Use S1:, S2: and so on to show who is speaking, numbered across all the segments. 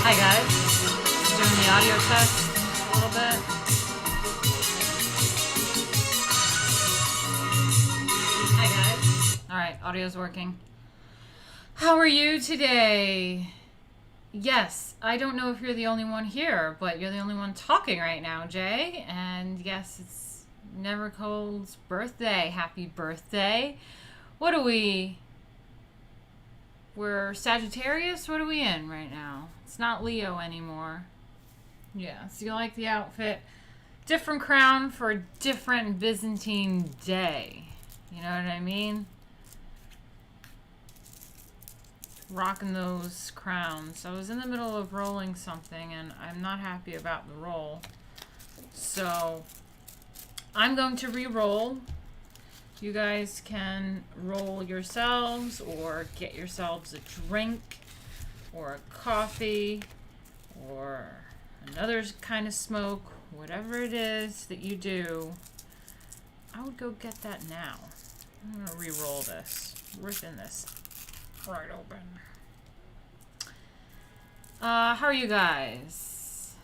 S1: Hi guys, just doing the audio test a little bit. Hi guys. Alright, audio's working. How are you today? Yes, I don't know if you're the only one here, but you're the only one talking right now, Jay. And yes, it's Never Cold's birthday. Happy birthday. What are we? We're Sagittarius? What are we in right now? It's not Leo anymore. Yeah, so you like the outfit. Different crown for a different Byzantine day. You know what I mean? Rocking those crowns. I was in the middle of rolling something and I'm not happy about the roll. So I'm going to re-roll. You guys can roll yourselves or get yourselves a drink or a coffee or another kind of smoke, whatever it is that you do. I would go get that now. I'm going to re-roll this. Ripping this right open. How are you guys?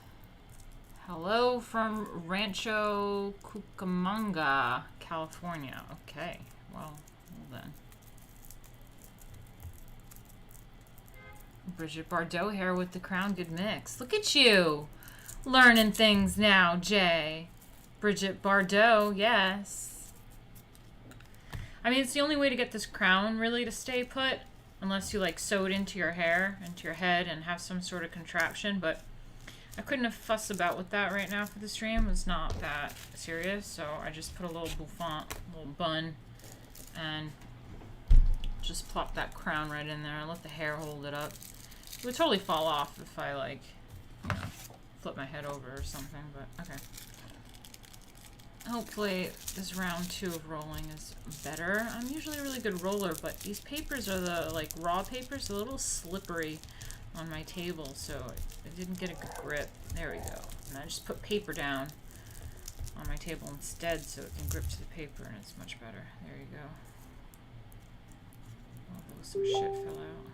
S1: Hello from Rancho Cucamonga, California. Okay, well then. Bridget Bardot here with the crown. Good mix. Look at you. Learning things now, Jay. Bridget Bardot, yes. I mean, it's the only way to get this crown really to stay put, unless you like sew it into your hair, into your head, and have some sort of contraption, but I couldn't have fussed about with that right now for the stream. It's not that serious, so I just put a little bouffant, a little bun, and just plop that crown right in there and let the hair hold it up. It would totally fall off if I, like, you know, flip my head over or something, but okay. Hopefully this round 2 of rolling is better. I'm usually a really good roller, but these papers are the, like, raw papers, a little slippery on my table, so it didn't get a good grip. There we go. And I just put paper down on my table instead so it can grip to the paper and it's much better. There you go. Although some shit fell out.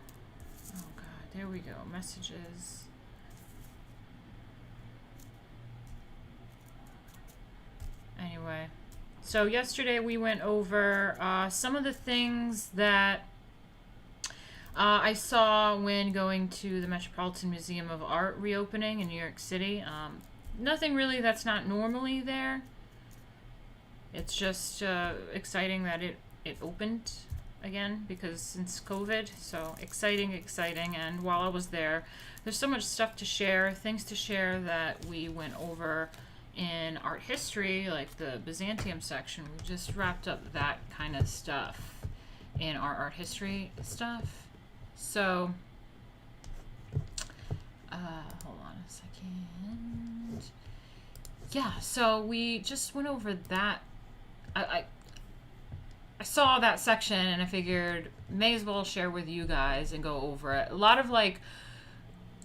S1: Oh god, there we go. Messages. Anyway, so yesterday we went over some of the things that I saw when going to the Metropolitan Museum of Art reopening in New York City. Nothing really that's not normally there. It's just exciting that it opened again, because since COVID, so exciting. And while I was there, there's so much stuff to share, things to share that we went over in art history, like the Byzantium section. We just wrapped up that kind of stuff in our art history stuff. So, hold on a second. Yeah, so we just went over that. I saw that section and I figured may as well share with you guys and go over it. A lot of like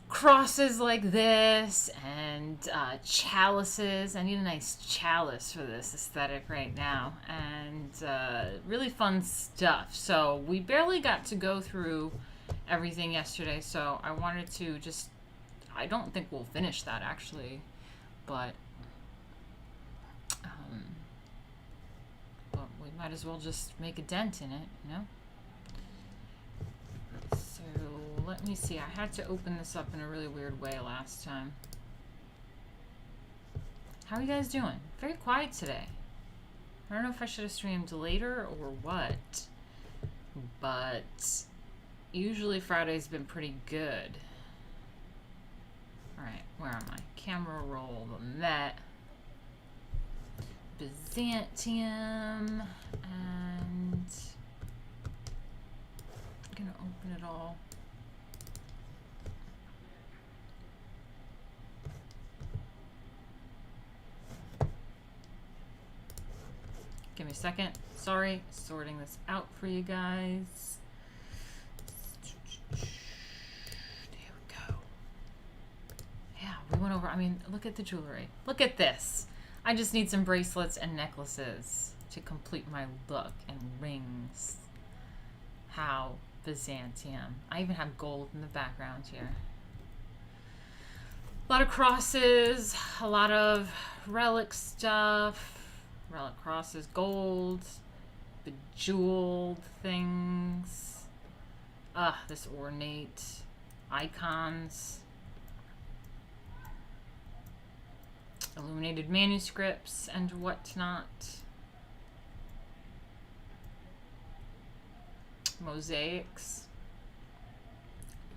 S1: crosses like this and chalices. I need a nice chalice for this aesthetic right now, and really fun stuff. So we barely got to go through everything yesterday, so I wanted to just, I don't think we'll finish that actually, but we might as well just make a dent in it, you know? So let me see. I had to open this up in a really weird way last time. How are you guys doing? Very quiet today. I don't know if I should have streamed later or what, but usually Friday's been pretty good. Alright, where am I? Camera roll, the Met, Byzantium, and I'm gonna open it all. Give me a second. Sorry, sorting this out for you guys. There we go. Yeah, we went over, I mean, look at the jewelry. Look at this. I just need some bracelets and necklaces to complete my look, and rings. How Byzantium. I even have gold in the background here. A lot of crosses, a lot of relic stuff. Relic crosses, gold, bejeweled things. This ornate icons. Illuminated manuscripts and whatnot. Mosaics.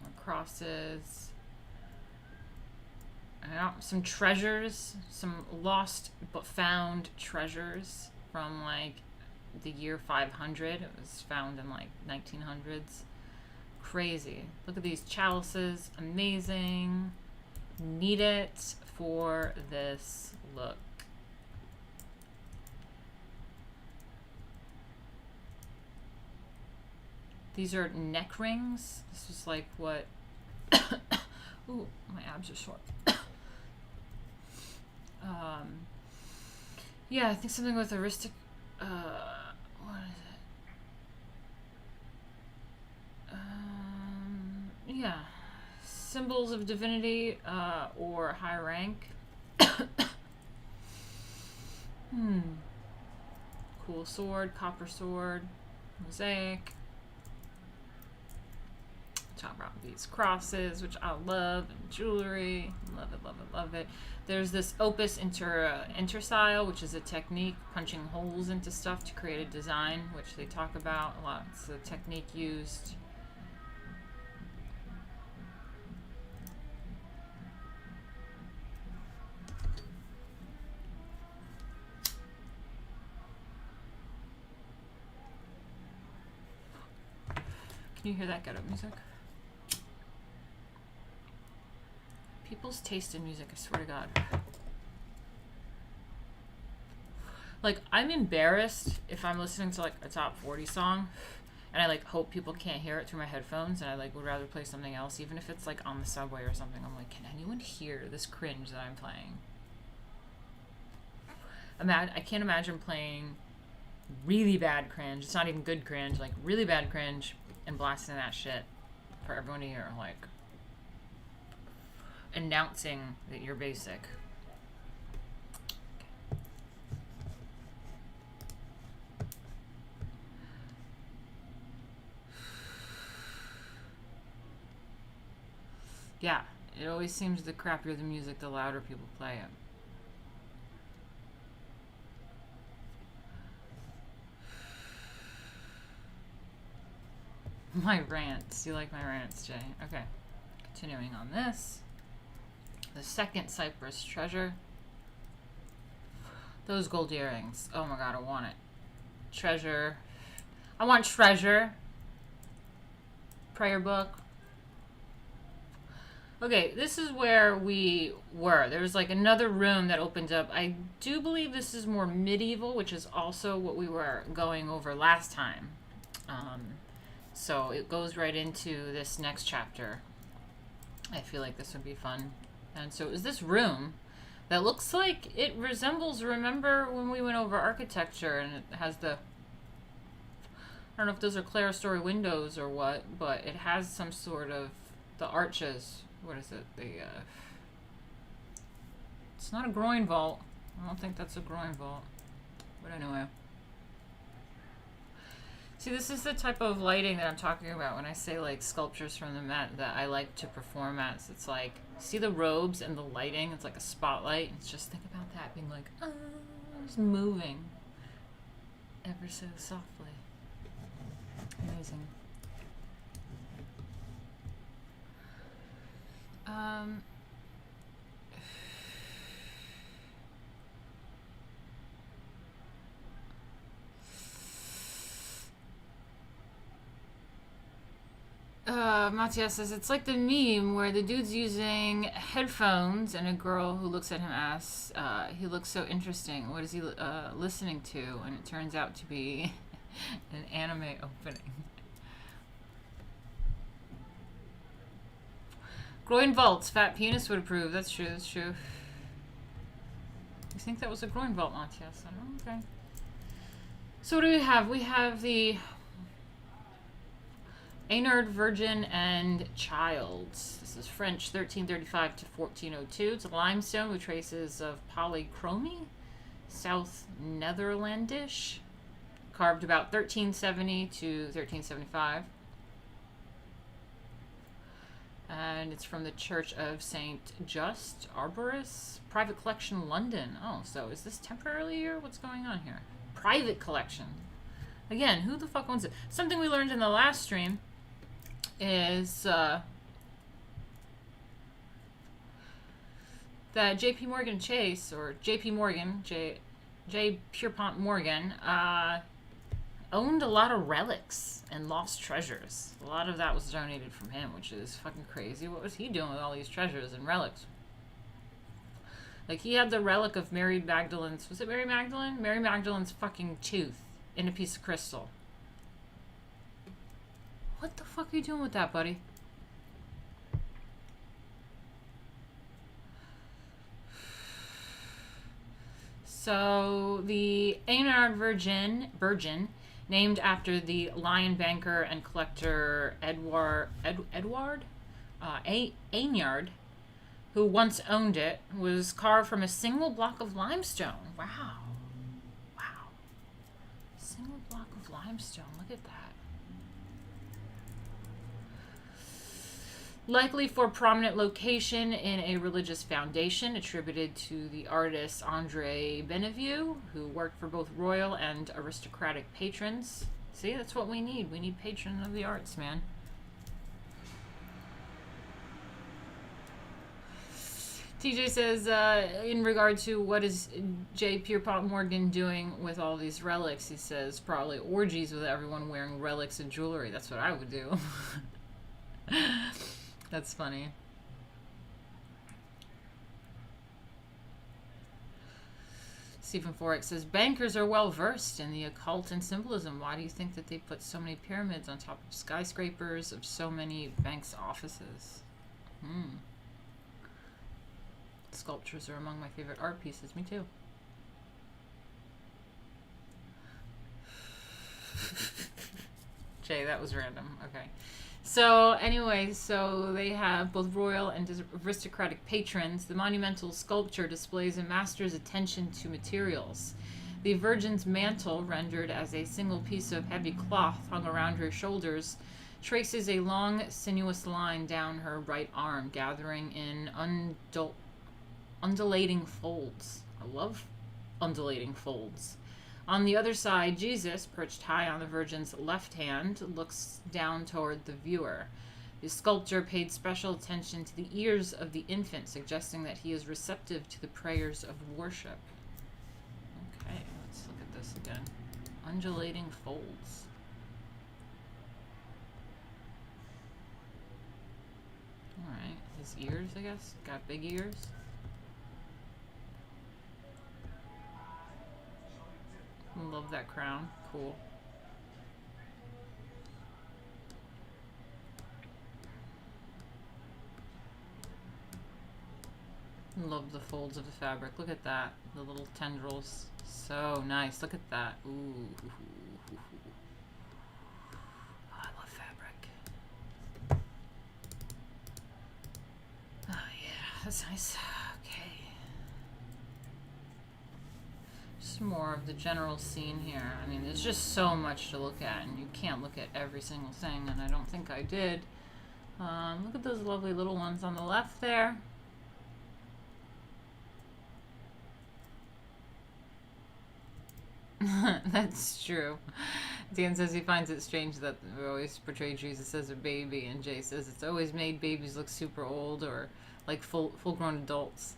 S1: More crosses. Some treasures. Some lost but found treasures from like the year 500. It was found in like 1900s. Crazy. Look at these chalices. Amazing. Need it for this look. These are neck rings. This is like what... Ooh, my abs are sore. Yeah, I think something with what is it? Yeah. Symbols of divinity or high rank. Cool sword, copper sword, mosaic. Talk about these crosses, which I love, and jewelry. Love it, love it, love it. There's this opus interstyle, which is a technique, punching holes into stuff to create a design, which they talk about a lot. It's a technique used. Can you hear that get up music? People's taste in music, I swear to God. Like, I'm embarrassed if I'm listening to like a top 40 song and I like hope people can't hear it through my headphones, and I like would rather play something else, even if it's like on the subway or something. I'm like, can anyone hear this cringe that I'm playing? I can't imagine playing really bad cringe. It's not even good cringe, like really bad cringe, and blasting that shit for everyone to hear, like announcing that you're basic. Yeah, it always seems the crappier the music, the louder people play it. My rants. You like my rants, Jay? Okay. Continuing on this. The second Cypress treasure. Those gold earrings. Oh my God, I want it. Treasure. I want treasure. Prayer book. Okay, this is where we were. There was like another room that opened up. I do believe this is more medieval, which is also what we were going over last time. So it goes right into this next chapter. I feel like this would be fun. And so it was this room that looks like it resembles, remember when we went over architecture and it has the, I don't know if those are clerestory windows or what, but it has some sort of, the arches, what is it? It's not a groin vault. I don't think that's a groin vault. But anyway. See, this is the type of lighting that I'm talking about when I say like sculptures from the Met that I like to perform as. It's like, see the robes and the lighting? It's like a spotlight. It's just think about that being like, just moving ever so softly. Amazing. Matthias says it's like the meme where the dude's using headphones and a girl who looks at him asks, he looks so interesting. What is he listening to? And it turns out to be an anime opening. Groin vaults, fat penis would approve. That's true, that's true. You think that was a groin vault, Matthias? Okay. So what do we have? We have the Eynard, Virgin, and Child. This is French, 1335 to 1402. It's a limestone with traces of polychromy, South Netherlandish, carved about 1370 to 1375. And it's from the Church of St. Just Arboris. Private collection, London. Oh, so is this temporarily here? What's going on here? Private collection. Again, who the fuck owns it? Something we learned in the last stream is that J.P. Morgan Chase, or J.P. Morgan, J. Pierpont Morgan, owned a lot of relics and lost treasures. A lot of that was donated from him, which is fucking crazy. What was he doing with all these treasures and relics? Like, he had the relic of Mary Magdalene's... Was it Mary Magdalene? Mary Magdalene's fucking tooth in a piece of crystal. What the fuck are you doing with that, buddy? So, the Eynard Virgin, named after the lion banker and collector Edward Eynard, who once owned it, was carved from a single block of limestone. Wow. Wow. Single block of limestone. Look at that. Likely for prominent location in a religious foundation attributed to the artist André Benevue, who worked for both royal and aristocratic patrons. See, that's what we need. We need patrons of the arts, man. TJ says, in regard to what is J. Pierpont Morgan doing with all these relics, he says, probably orgies with everyone wearing relics and jewelry. That's what I would do. That's funny. Stephen Forex says, bankers are well versed in the occult and symbolism. Why do you think that they put so many pyramids on top of skyscrapers of so many banks' offices? Sculptures are among my favorite art pieces. Me too. Jay, that was random. Okay. So, anyway, so they have both royal and aristocratic patrons. The monumental sculpture displays a master's attention to materials. The Virgin's mantle, rendered as a single piece of heavy cloth hung around her shoulders, traces a long, sinuous line down her right arm, gathering in undulating folds. I love undulating folds. On the other side, Jesus, perched high on the Virgin's left hand, looks down toward the viewer. The sculptor paid special attention to the ears of the infant, suggesting that he is receptive to the prayers of worship. Okay, let's look at this again. Undulating folds. Alright, his ears, I guess. Got big ears. Love that crown. Cool. Love the folds of the fabric. Look at that. The little tendrils. So nice. Look at that. Ooh. Oh, I love fabric. Oh yeah, that's nice. More of the general scene here. I mean, there's just so much to look at, and you can't look at every single thing, and I don't think I did. Look at those lovely little ones on the left there. That's true. Dan says he finds it strange that we always portray Jesus as a baby, and Jay says it's always made babies look super old or like full-grown adults.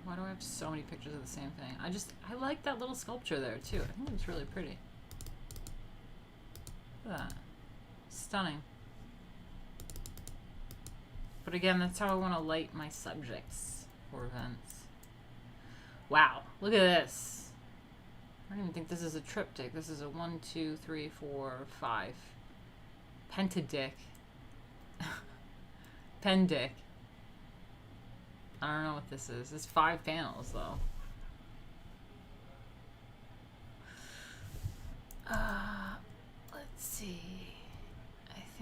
S1: Why do I have so many pictures of the same thing? I like that little sculpture there too. I think it's really pretty. Look at that. Stunning. But again, that's how I want to light my subjects for events. Wow, look at this. I don't even think this is a triptych. This is a 1, 2, 3, 4, 5. Pentadic. Pendic. I don't know what this is. It's 5 panels, though.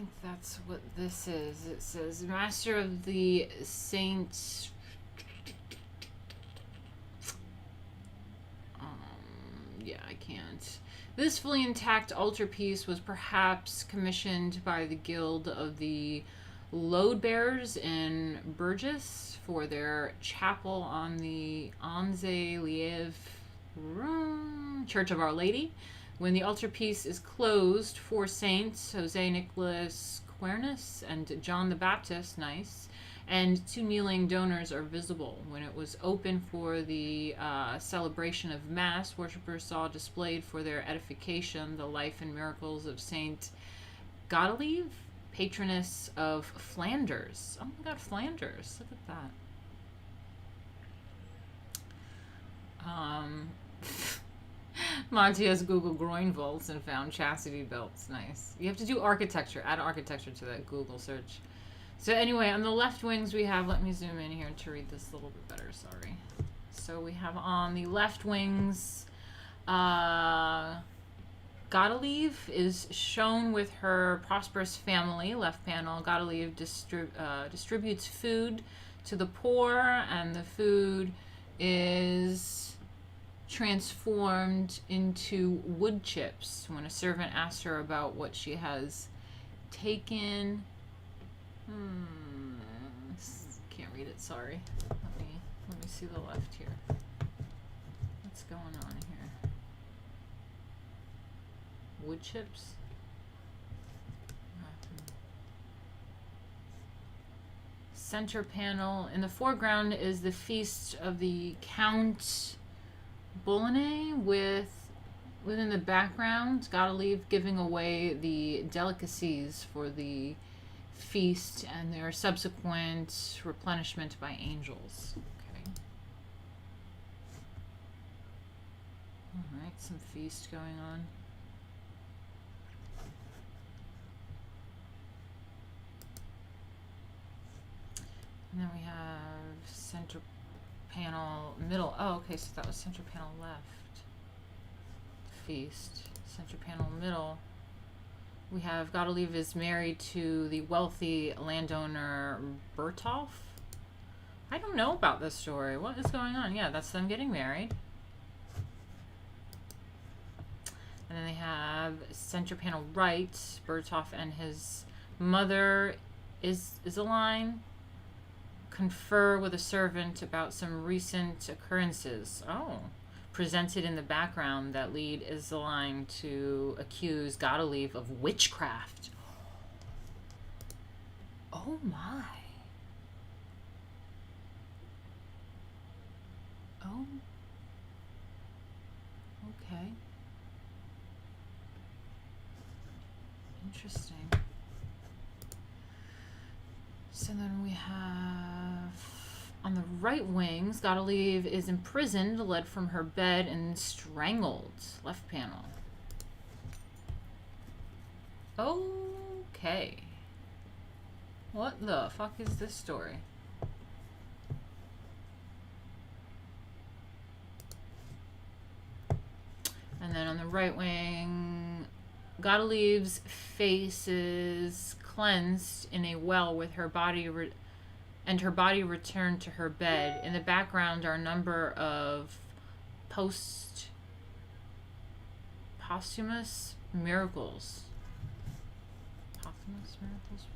S1: think that's what this is. It says Master of the Saints. Yeah, I can't. This fully intact altarpiece was perhaps commissioned by the Guild of the Load Bearers in Burgess for their chapel on the Onze Lieve Church of Our Lady. When the altarpiece is closed, four saints, Jose Nicholas Quernes and John the Baptist, nice, and two kneeling donors are visible. When it was open for the celebration of Mass, worshippers saw displayed for their edification the life and miracles of Saint Godelieve, patroness of Flanders. Oh my God, Flanders! Look at that. Monty has Google groin vaults and found chastity belts. Nice. You have to do architecture. Add architecture to that Google search. So anyway, on the left wings we have, let me zoom in here to read this a little bit better, sorry. So we have on the left wings, Godelieve is shown with her prosperous family. Left panel, Godelieve distributes food to the poor, and the food is transformed into wood chips when a servant asks her about what she has taken. Can't read it, sorry. Let me see the left here. What's going on here? Wood chips? Center panel. In the foreground is the feast of the Count Boulogne within the background, Godelieve giving away the delicacies for the feast and their subsequent replenishment by angels. Okay. Alright, some feast going on. And then we have center panel middle. Oh, okay, so that was center panel left. Feast. Center panel middle. We have Godelieve is married to the wealthy landowner Bertolf. I don't know about this story. What is going on? Yeah, that's them getting married. And then they have center panel right, Bertolf and his mother Isaline confer with a servant about some recent occurrences. Oh. Presented in the background that lead Isaline to accuse Godelieve of witchcraft. Oh my. Oh. Okay. Interesting. So then we have on the right wings, Godelieve is imprisoned, led from her bed, and strangled. Left panel. Okay. What the fuck is this story? And then on the right wing, Godelieve's face is cleansed in a well with her body and her body returned to her bed. In the background are a number of posthumous miracles. Posthumous miracles?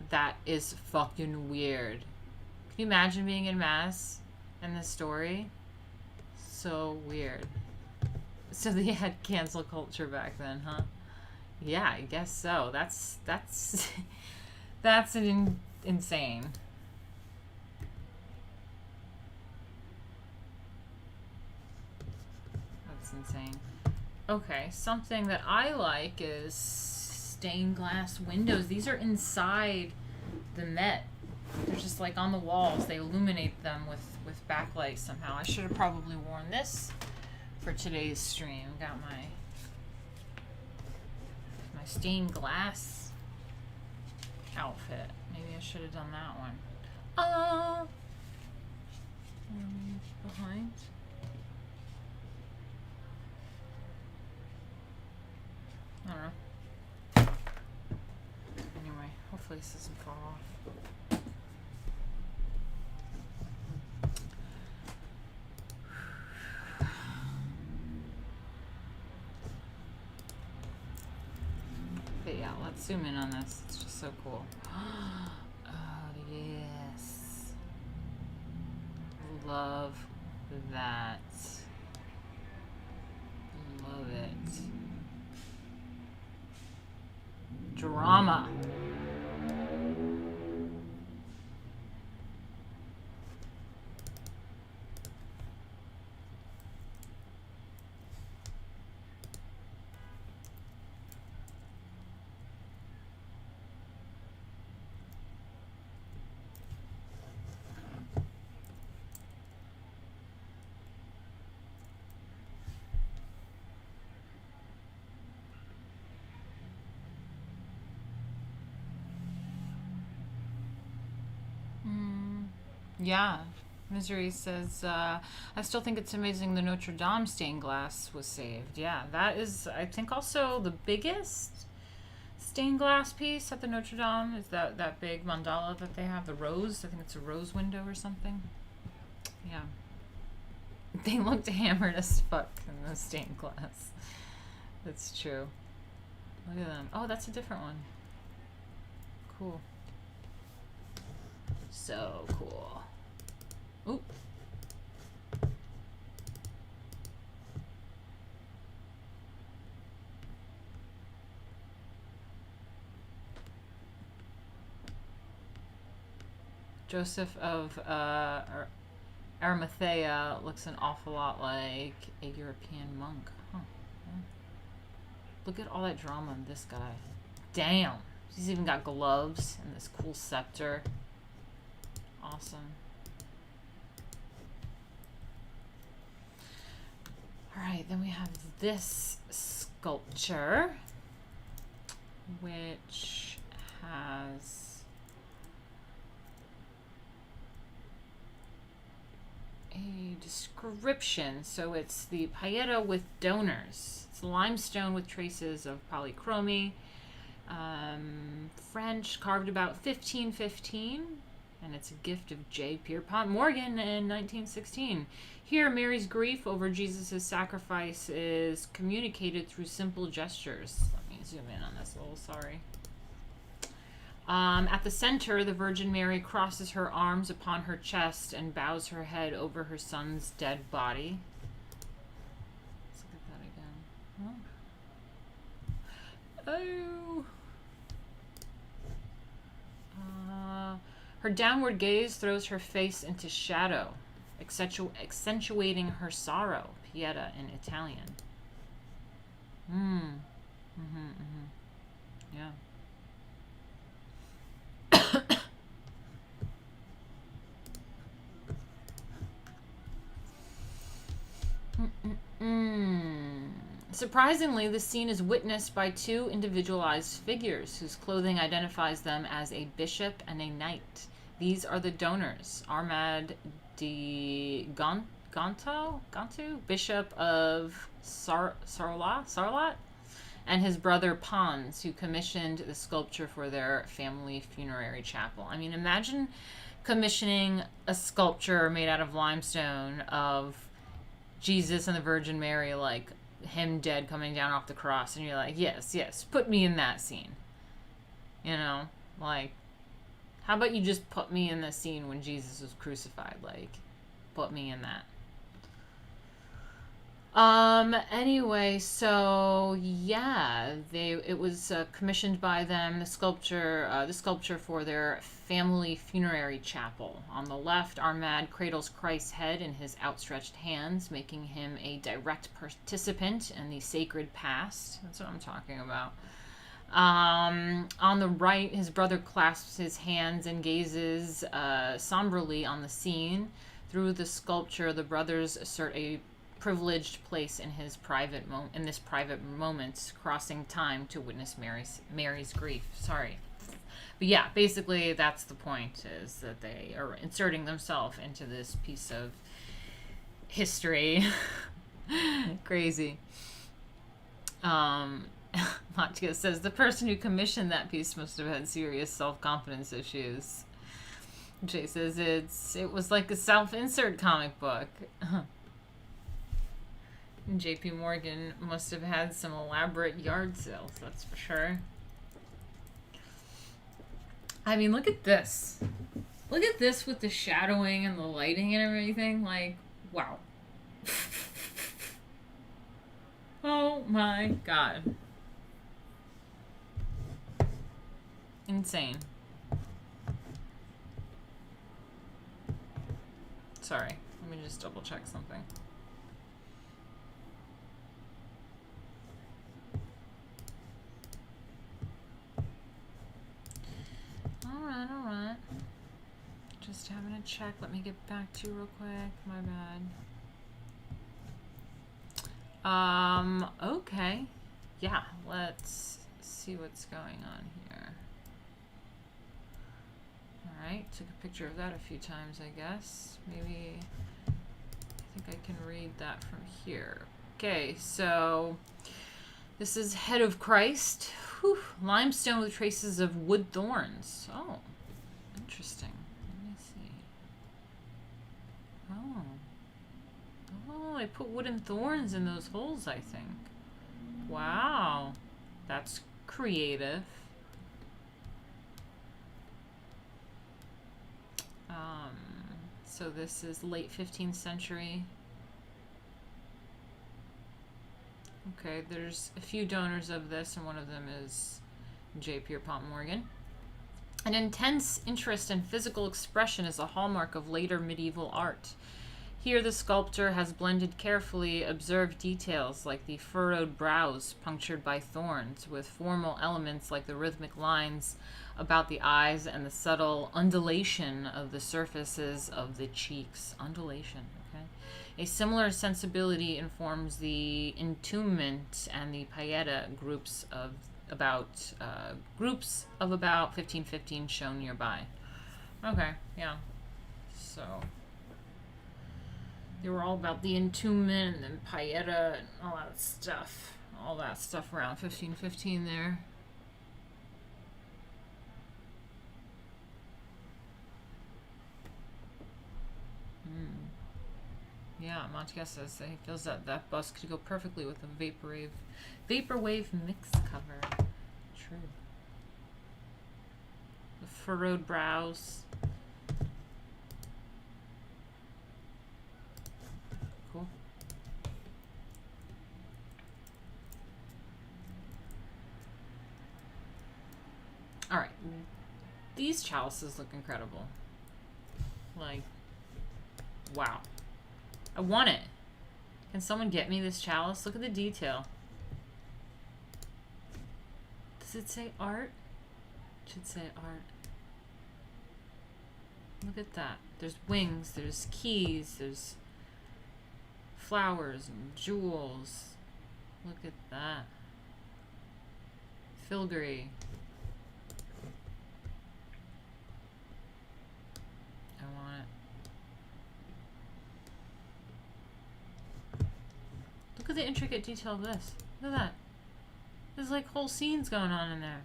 S1: That is fucking weird. Can you imagine being in Mass and this story? So weird. So they had cancel culture back then, huh? Yeah, I guess so. That's insane. That's insane. Okay, something that I like is stained glass windows. These are inside the Met. They're just like on the walls. They illuminate them with backlight somehow. I should have probably worn this for today's stream. Got my stained glass outfit. Maybe I should have done that one. Behind. I don't know. place doesn't fall off. But yeah, let's zoom in on this. It's just so cool. Oh, yes. Love that. Love it. Drama. Yeah. Misery says, I still think it's amazing the Notre Dame stained glass was saved. Yeah, that is, I think, also the biggest stained glass piece at the Notre Dame is that big mandala that they have, the rose. I think it's a rose window or something. Yeah. They looked hammered as fuck in the stained glass. That's true. Look at them. Oh, that's a different one. Cool. So cool. Ooh. Joseph of Arimathea looks an awful lot like a European monk. Huh. Yeah. Look at all that drama in this guy. Damn. He's even got gloves and this cool scepter. Awesome. Alright, then we have this sculpture, which has a description. So it's the Paella with donors. It's limestone with traces of polychromy. French, carved about 1515. And it's a gift of J. Pierpont Morgan in 1916. Here, Mary's grief over Jesus' sacrifice is communicated through simple gestures. Let me zoom in on this a little, sorry. At the center, the Virgin Mary crosses her arms upon her chest and bows her head over her son's dead body. Let's look at that again. Oh. Her downward gaze throws her face into shadow, accentuating her sorrow. Pieta in Italian. Yeah. Surprisingly, the scene is witnessed by two individualized figures whose clothing identifies them as a bishop and a knight. These are the donors. Armad de Gantu, Bishop of Sarlat, and his brother Pons, who commissioned the sculpture for their family funerary chapel. I mean, imagine commissioning a sculpture made out of limestone of Jesus and the Virgin Mary, like him dead coming down off the cross, and you're like, yes, put me in that scene. You know, like, how about you just put me in the scene when Jesus was crucified? Like, put me in that. Anyway, so yeah, it was commissioned by them, the sculpture for their family funerary chapel. On the left, Armad cradles Christ's head in his outstretched hands, making him a direct participant in the sacred past. That's what I'm talking about. On the right, his brother clasps his hands and gazes somberly on the scene. Through the sculpture, the brothers assert a privileged place in his private moment, crossing time to witness Mary's grief. Sorry, but yeah, basically that's the point, is that they are inserting themselves into this piece of history. Crazy. Matya says, the person who commissioned that piece must have had serious self-confidence issues. Jay says, it was like a self-insert comic book. JP Morgan must have had some elaborate yard sales, that's for sure. I mean, look at this. Look at this with the shadowing and the lighting and everything. Like, wow. Oh my god. Insane. Sorry, let me just double check something. Alright. Just having a check. Let me get back to you real quick. My bad. Okay. Yeah, let's see what's going on here. Alright, took a picture of that a few times, I guess. Maybe, I think I can read that from here. Okay, so this is Head of Christ. Whew, limestone with traces of wood thorns. Oh, interesting. Let me see. Oh, I put wooden thorns in those holes, I think. Wow, that's creative. So this is late 15th century. Okay, there's a few donors of this, and one of them is J. Pierpont Morgan. An intense interest in physical expression is a hallmark of later medieval art. Here the sculptor has blended carefully observed details like the furrowed brows punctured by thorns with formal elements like the rhythmic lines about the eyes and the subtle undulation of the surfaces of the cheeks. Undulation, okay? A similar sensibility informs the entombment and the Pieta groups of about 1515 shown nearby. Okay, yeah. So they were all about the entombment and Pieta and all that stuff. All that stuff around 1515 there. Yeah, Montez says that he feels that that bust could go perfectly with a vaporwave mix cover. True. The furrowed brows. Cool. All right, these chalices look incredible. Like, wow. I want it. Can someone get me this chalice? Look at the detail. Does it say art? It should say art. Look at that. There's wings, there's keys, there's flowers and jewels. Look at that. Filigree. I want it. Look at the intricate detail of this. Look at that. There's like whole scenes going on in there.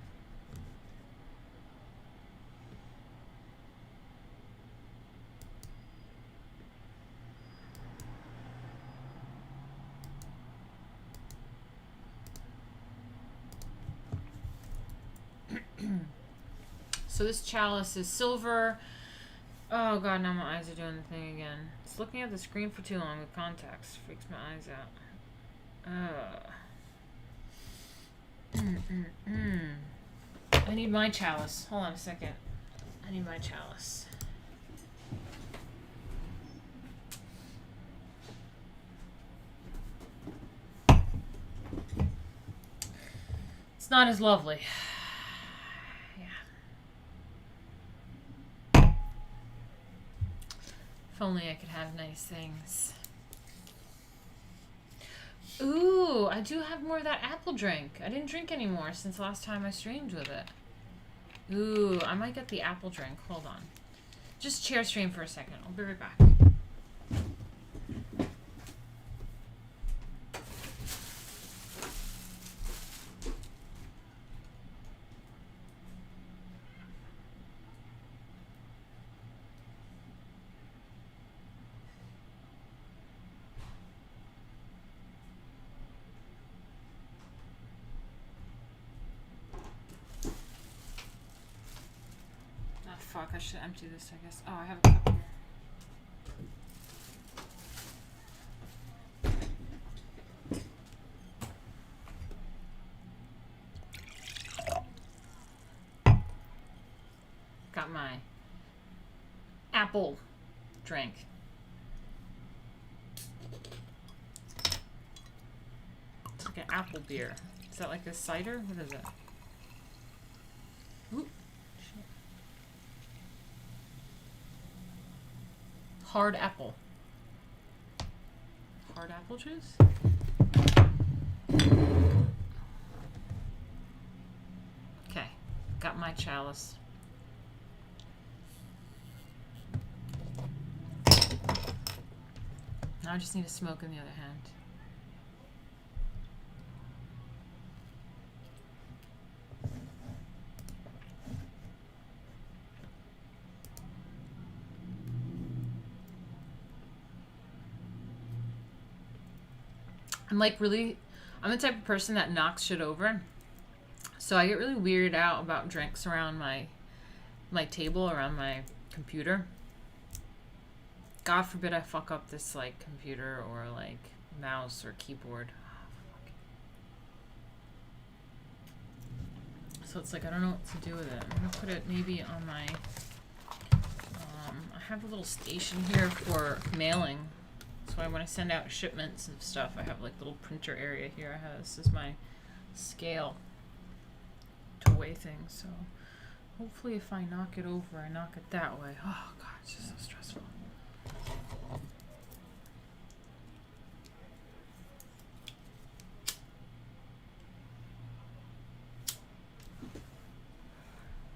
S1: So this chalice is silver. Oh god, now my eyes are doing the thing again. It's looking at the screen for too long with contacts. Freaks my eyes out. I need my chalice. Hold on a second. I need my chalice. It's not as lovely. Yeah. If only I could have nice things. Ooh, I do have more of that apple drink. I didn't drink anymore since the last time I streamed with it. Ooh, I might get the apple drink. Hold on. Just chair stream for a second. I'll be right back. fuck, I should empty this, I guess. Oh, I have a cup here. Got my apple drink. It's like an apple beer. Is that like a cider? What is it? Ooh, shit. Hard apple. Hard apple juice? Okay, got my chalice. Now I just need to smoke in the other hand. I'm the type of person that knocks shit over. So I get really weirded out about drinks around my table, around my computer. God forbid I fuck up this like computer or like mouse or keyboard. So it's like I don't know what to do with it. I'm gonna put it maybe on my I have a little station here for mailing. So when I send out shipments and stuff, I have like a little printer area here. This is my scale to weigh things. So hopefully if I knock it over, I knock it that way. Oh God, it's just so stressful.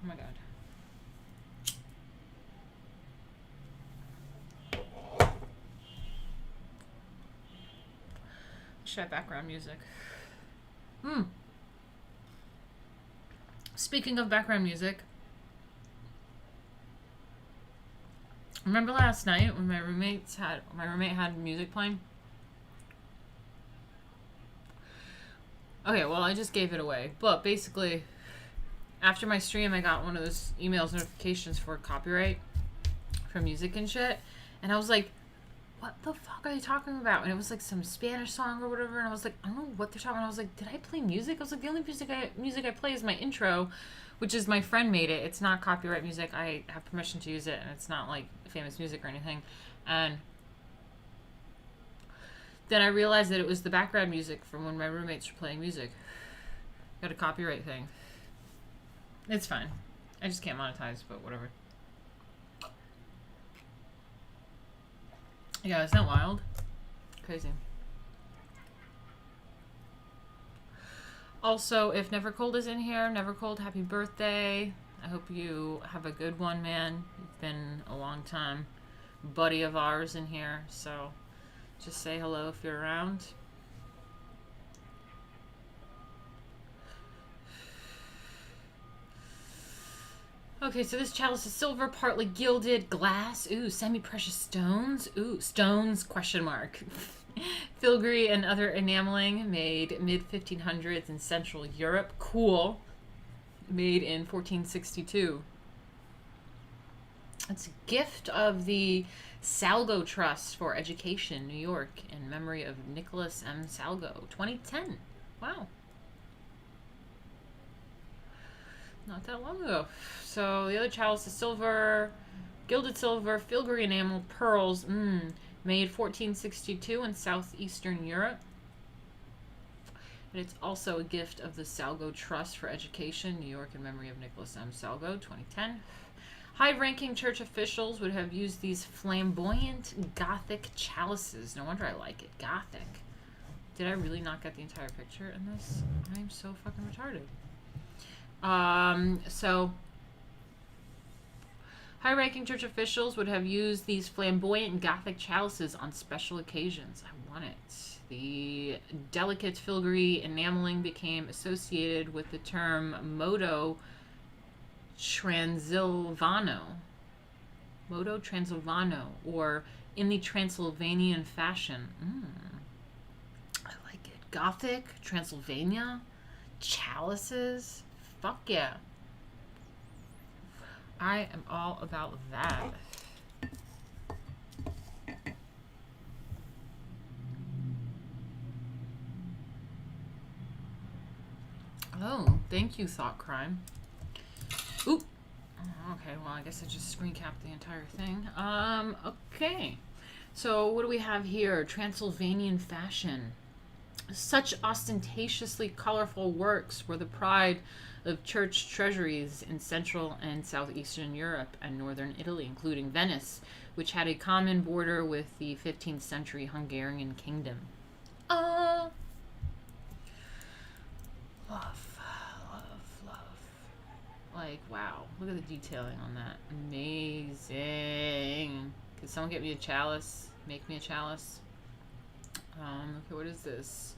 S1: Oh my God. Should have background music. Speaking of background music, remember last night when my roommate had music playing? Okay, well I just gave it away, but basically after my stream I got one of those emails notifications for copyright for music and shit, and I was like, what the fuck are you talking about? And it was like some Spanish song or whatever, and I was like, I don't know what they're talking about. I was like, did I play music? I was like, the only music I play is my intro, which is my friend made it. It's not copyright music. I have permission to use it, and it's not like famous music or anything. And then I realized that it was the background music from when my roommates were playing music. Got a copyright thing. It's fine. I just can't monetize, but whatever. Yeah, isn't that wild? Crazy. Also, if Nevercold is in here, Nevercold, happy birthday. I hope you have a good one, man. You've been a long time buddy of ours in here, so just say hello if you're around. Okay, so this chalice is silver, partly gilded, glass, ooh, semi-precious stones, ooh, stones, question mark. Filigree and other enameling made mid-1500s in Central Europe, cool, made in 1462. It's a gift of the Salgo Trust for Education, New York, in memory of Nicholas M. Salgo, 2010, wow. Not that long ago. So the other chalice is silver, gilded silver, filigree enamel, pearls, made 1462 in southeastern Europe. And it's also a gift of the Salgo Trust for Education, New York, in memory of Nicholas M. Salgo, 2010. High-ranking church officials would have used these flamboyant Gothic chalices. No wonder I like it. Gothic. Did I really not get the entire picture in this? I'm so fucking retarded. So high-ranking church officials would have used these flamboyant Gothic chalices on special occasions. I want it. The delicate filigree enameling became associated with the term modo transilvano, or in the Transylvanian fashion. I like it. Gothic, Transylvania, chalices. Fuck yeah. I am all about that. Oh, thank you, Thought Crime. Oop. Okay, well, I guess I just screen capped the entire thing. Okay. So what do we have here? Transylvanian fashion. Such ostentatiously colorful works were the pride of church treasuries in Central and Southeastern Europe and Northern Italy, including Venice, which had a common border with the 15th century Hungarian kingdom. Love, love, love. Like, wow, look at the detailing on that. Amazing. Could someone get me a chalice? Make me a chalice? Okay, what is this?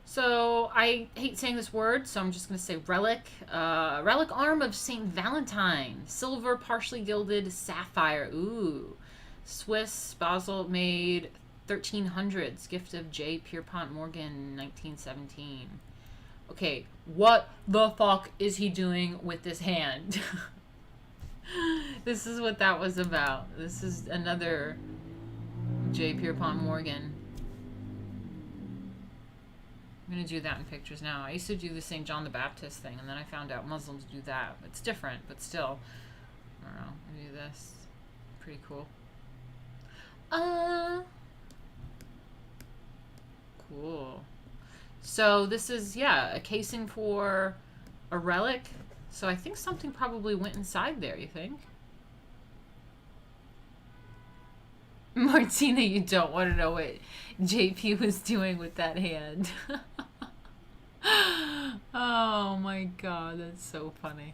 S1: So, I hate saying this word, so I'm just going to say relic. Relic arm of St. Valentine. Silver, partially gilded, sapphire. Ooh. Swiss, Basel made 1300s. Gift of J. Pierpont Morgan, 1917. Okay, what the fuck is he doing with this hand? This is what that was about. This is another J. Pierpont Morgan. I'm going to do that in pictures now. I used to do the St. John the Baptist thing, and then I found out Muslims do that. It's different, but still. I don't know. Maybe this. Pretty cool. Cool. So this is, yeah, a casing for a relic. So I think something probably went inside there, you think? Martina, you don't want to know what JP was doing with that hand. Oh my god, that's so funny.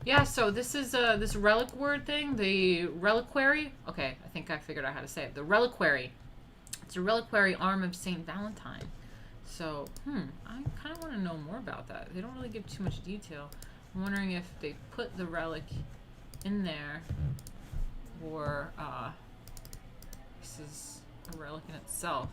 S1: Yeah, so this is this relic word thing, the reliquary. Okay, I think I figured out how to say it. The reliquary. It's a reliquary arm of St. Valentine. So, I kind of want to know more about that. They don't really give too much detail. I'm wondering if they put the relic in there, or this is a relic in itself.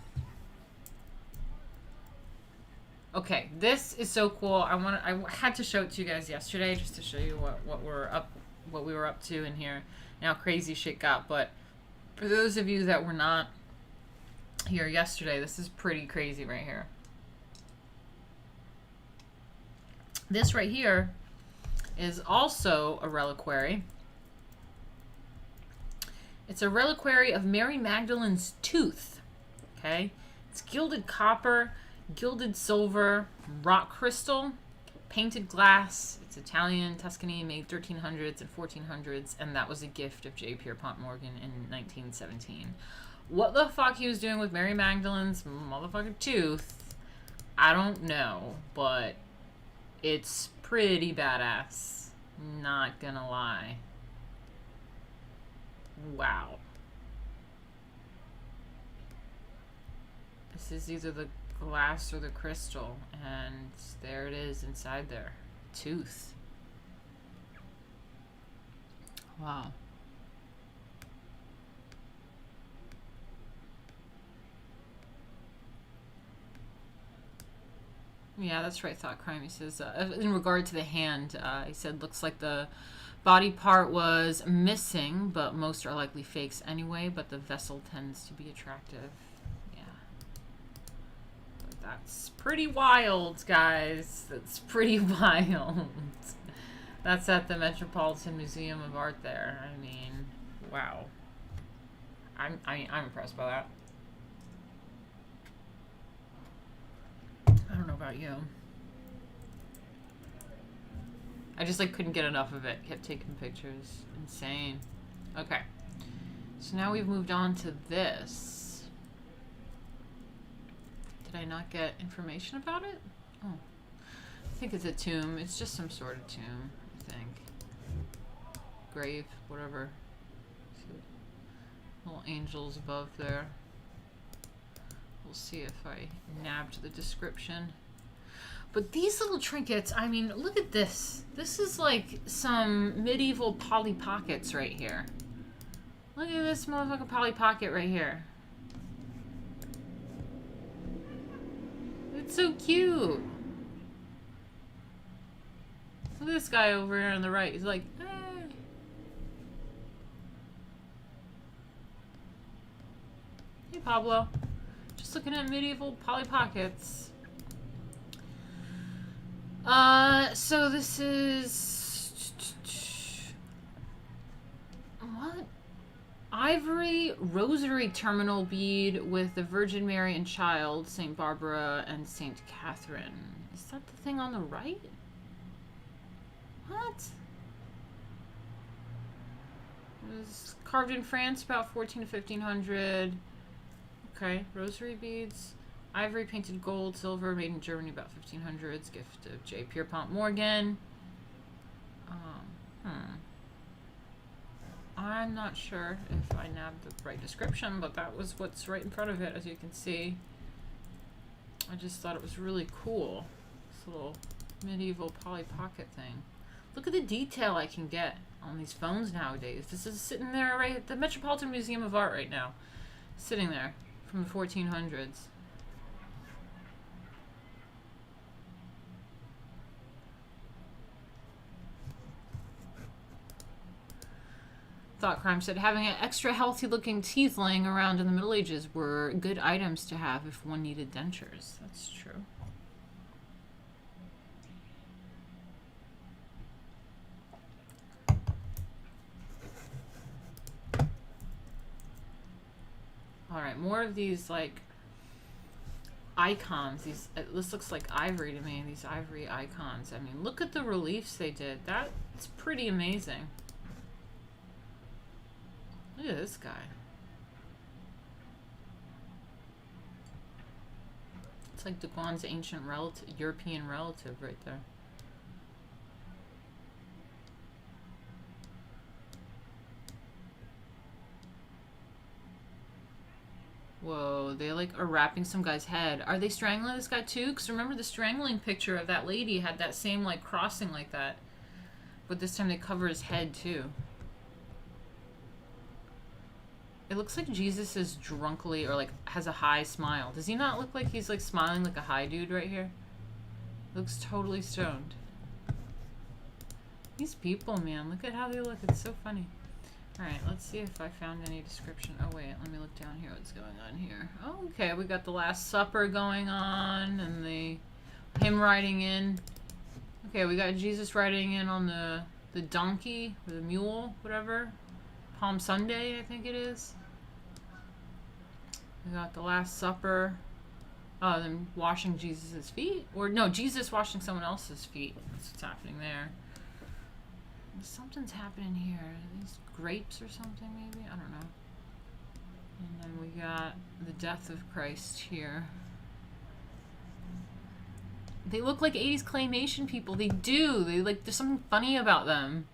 S1: Okay, this is so cool. I had to show it to you guys yesterday just to show you what we were up to in here and how crazy shit got. But for those of you that were not here yesterday, this is pretty crazy right here. This right here is also a reliquary. It's a reliquary of Mary Magdalene's tooth. Okay, it's gilded copper, gilded silver, rock crystal, painted glass. It's Italian, Tuscany, made 1300s and 1400s, and that was a gift of J. Pierpont Morgan in 1917. What the fuck he was doing with Mary Magdalene's motherfucking tooth, I don't know, but it's pretty badass. Not gonna lie. Wow. This is either the glass or the crystal, and there it is inside there. Tooth. Wow. Yeah, that's right, Thought Crime. He says, in regard to the hand, he said, looks like the body part was missing, but most are likely fakes anyway, but the vessel tends to be attractive. Yeah. But that's pretty wild, guys. That's pretty wild. That's at the Metropolitan Museum of Art there. I mean, wow. I'm impressed by that. I don't know about you. I just like couldn't get enough of it. Kept taking pictures. Insane. Okay. So now we've moved on to this. Did I not get information about it? Oh. I think it's a tomb. It's just some sort of tomb, I think. Grave, whatever. Little angels above there. We'll see if I nabbed the description. But these little trinkets, I mean, look at this. This is like some medieval Polly Pockets right here. Look at this motherfucking Polly Pocket right here. It's so cute. Look at this guy over here on the right. He's like, eh. Pablo? Just looking at medieval Polly Pockets. So this is... What? Ivory rosary terminal bead with the Virgin Mary and Child, St. Barbara, and St. Catherine. Is that the thing on the right? What? It was carved in France about 14 to 1500. Okay, rosary beads. Ivory painted gold, silver, made in Germany about 1500s. Gift of J. Pierpont Morgan. I'm not sure if I nabbed the right description, but that was what's right in front of it, as you can see. I just thought it was really cool. This little medieval Polly Pocket thing. Look at the detail I can get on these phones nowadays. This is sitting there right at the Metropolitan Museum of Art right now. Sitting there from the 1400s. Thought Crime said having an extra healthy looking teeth laying around in the Middle Ages were good items to have if one needed dentures. That's true. Alright, more of these like icons. This looks like ivory to me, these ivory icons. I mean, look at the reliefs they did. That's pretty amazing. Look at this guy. It's like Deguan's ancient relative, European relative right there. Whoa, they like are wrapping some guy's head. Are they strangling this guy too? Because remember the strangling picture of that lady had that same like crossing like that. But this time they cover his head too. It looks like Jesus is drunkly or like has a high smile. Does he not look like he's like smiling like a high dude right here? Looks totally stoned. These people, man, look at how they look. It's so funny. Alright, let's see if I found any description. Oh wait, let me look down here what's going on here. Oh, okay, we got the Last Supper going on and him riding in. Okay, we got Jesus riding in on the donkey or the mule, whatever. Palm Sunday, I think it is. We got the Last Supper. Oh, them washing Jesus' feet? Or no, Jesus washing someone else's feet. That's what's happening there. Something's happening here. Are these grapes or something, maybe? I don't know. And then we got the death of Christ here. They look like 80s claymation people. They do. They like, there's something funny about them.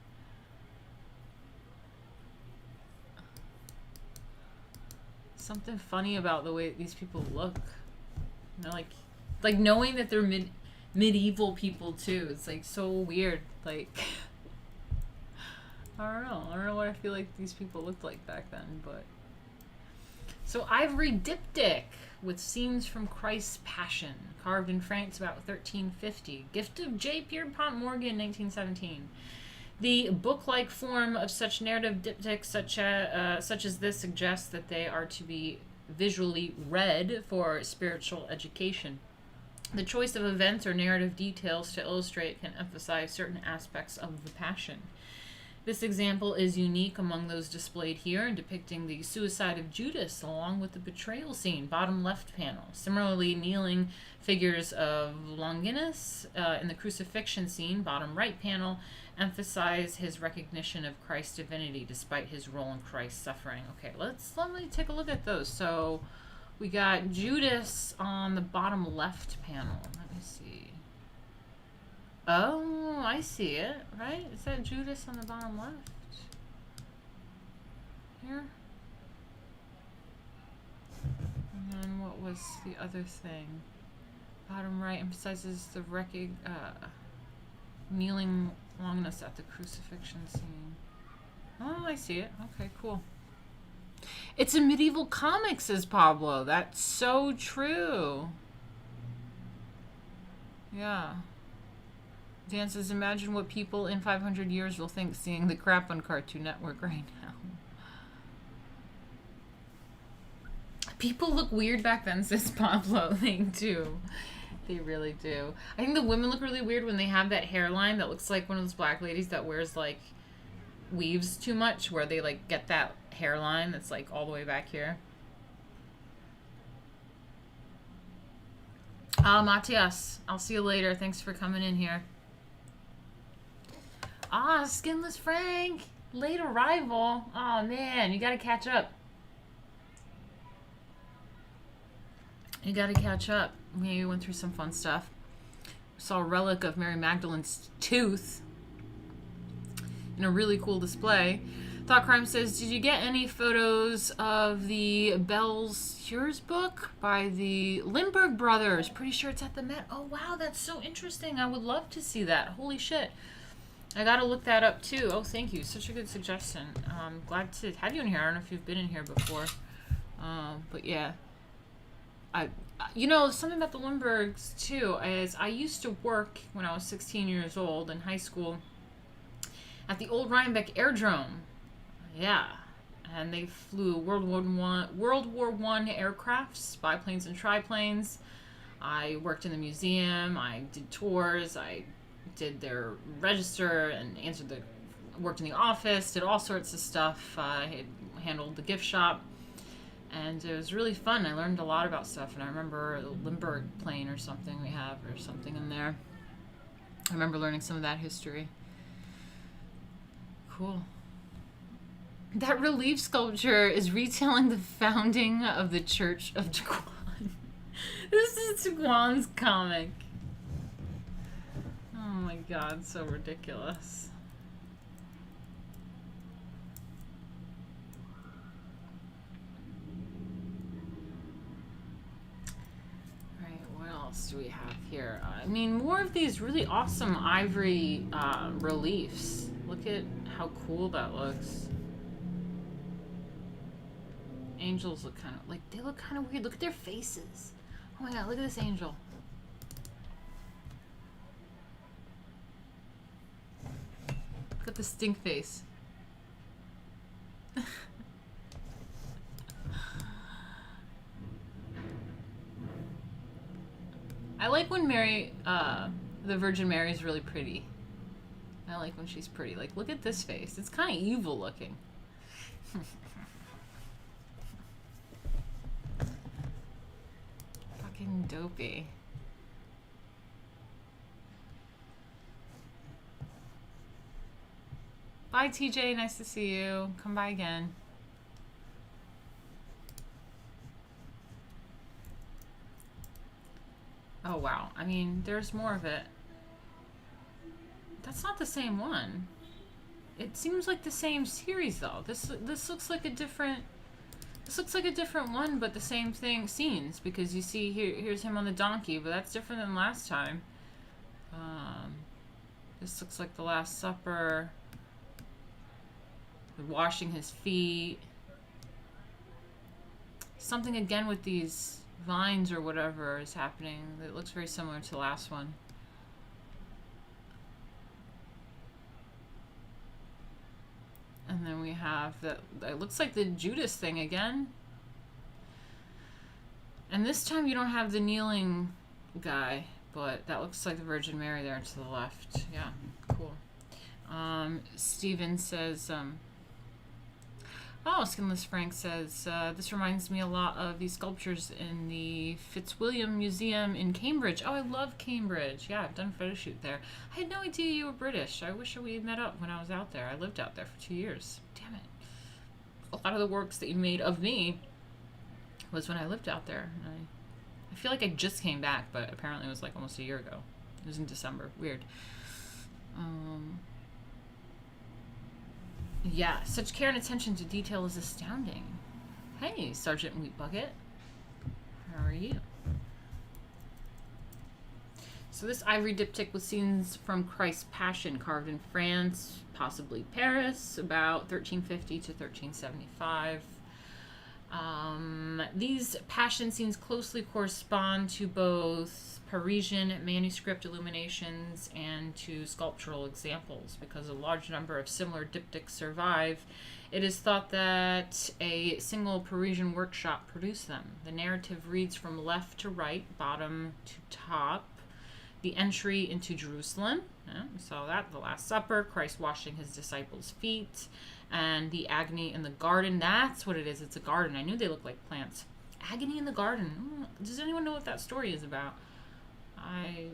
S1: Something funny about the way these people look. You know, like knowing that they're medieval people too. It's like so weird. Like I don't know what I feel like these people looked like back then, but so ivory diptych with scenes from Christ's Passion, carved in France about 1350. Gift of J. Pierpont Morgan, 1917. The book-like form of such narrative diptychs, such as this, suggests that they are to be visually read for spiritual education. The choice of events or narrative details to illustrate can emphasize certain aspects of the Passion. This example is unique among those displayed here, depicting the suicide of Judas along with the betrayal scene, bottom left panel. Similarly, kneeling figures of Longinus in the crucifixion scene, bottom right panel, emphasize his recognition of Christ's divinity despite his role in Christ's suffering. Okay, let me take a look at those. So we got Judas on the bottom left panel. Let me see. Oh, I see it, right? Is that Judas on the bottom left? Here? And then what was the other thing? Bottom right emphasizes the kneeling Longinus at the crucifixion scene. Oh, I see it. Okay, cool. It's a medieval comic, says Pablo. That's so true. Yeah. Dan says, imagine what people in 500 years will think seeing the crap on Cartoon Network right now. People look weird back then, says Pablo. They do. They really do. I think the women look really weird when they have that hairline that looks like one of those black ladies that wears, like, weaves too much, where they, like, get that hairline that's, like, all the way back here. Matias, I'll see you later. Thanks for coming in here. Skinless Frank. Late arrival. Oh, man. You gotta catch up. You gotta catch up. We went through some fun stuff. Saw a relic of Mary Magdalene's tooth in a really cool display. Thought Crime says, did you get any photos of the Bell's Cures book by the Lindbergh brothers? Pretty sure it's at the Met. Oh, wow, that's so interesting. I would love to see that. Holy shit. I gotta look that up, too. Oh, thank you. Such a good suggestion. Glad to have you in here. I don't know if you've been in here before. But, yeah. You know, something about the Lindberghs, too, is I used to work when I was 16 years old in high school at the old Rhinebeck Airdrome. Yeah. And they flew World War I aircrafts, biplanes and triplanes. I worked in the museum. I did tours. I did their register and worked in the office, did all sorts of stuff. I handled the gift shop. And it was really fun. I learned a lot about stuff. And I remember the Lindbergh plane or something we have or something in there. I remember learning some of that history. Cool. That relief sculpture is retelling the founding of the Church of Taquan. This is Taquan's comic. Oh my god, so ridiculous. Do we have here? I mean, more of these really awesome ivory reliefs. Look at how cool that looks. Angels look kind of like, they look kind of weird. Look at their faces. Oh my god, look at this angel. Look at the stink face. I like when the Virgin Mary is really pretty. I like when she's pretty. Like, look at this face. It's kind of evil looking. Fucking dopey. Bye, TJ. Nice to see you. Come by again. Oh, wow. I mean, there's more of it. That's not the same one. It seems like the same series, though. This looks like a different... This looks like a different one, but the same thing, scenes. Because you see, here's him on the donkey, but that's different than last time. This looks like the Last Supper. Washing his feet. Something again with these... vines or whatever is happening. It looks very similar to the last one. And then we have that, it looks like the Judas thing again. And this time you don't have the kneeling guy, but that looks like the Virgin Mary there to the left. Yeah, cool. Steven says, oh, Skinless Frank says, this reminds me a lot of these sculptures in the Fitzwilliam Museum in Cambridge. Oh, I love Cambridge. Yeah, I've done a photo shoot there. I had no idea you were British. I wish we had met up when I was out there. I lived out there for 2 years. Damn it. A lot of the works that you made of me was when I lived out there. And I feel like I just came back, but apparently it was like almost a year ago. It was in December. Weird. Yeah, such care and attention to detail is astounding. Hey, Sergeant Wheatbucket. How are you? So this ivory diptych with scenes from Christ's Passion carved in France, possibly Paris, about 1350 to 1375. These Passion scenes closely correspond to both Parisian manuscript illuminations and to sculptural examples because a large number of similar diptychs survive It is thought that a single Parisian workshop produced them. The narrative reads from left to right, bottom to top. The entry into Jerusalem, we saw that, the Last Supper, Christ washing his disciples' feet, and the agony in the garden. That's what it is. It's a garden. I knew they looked like plants. Agony in the garden. Does anyone know what that story is about? I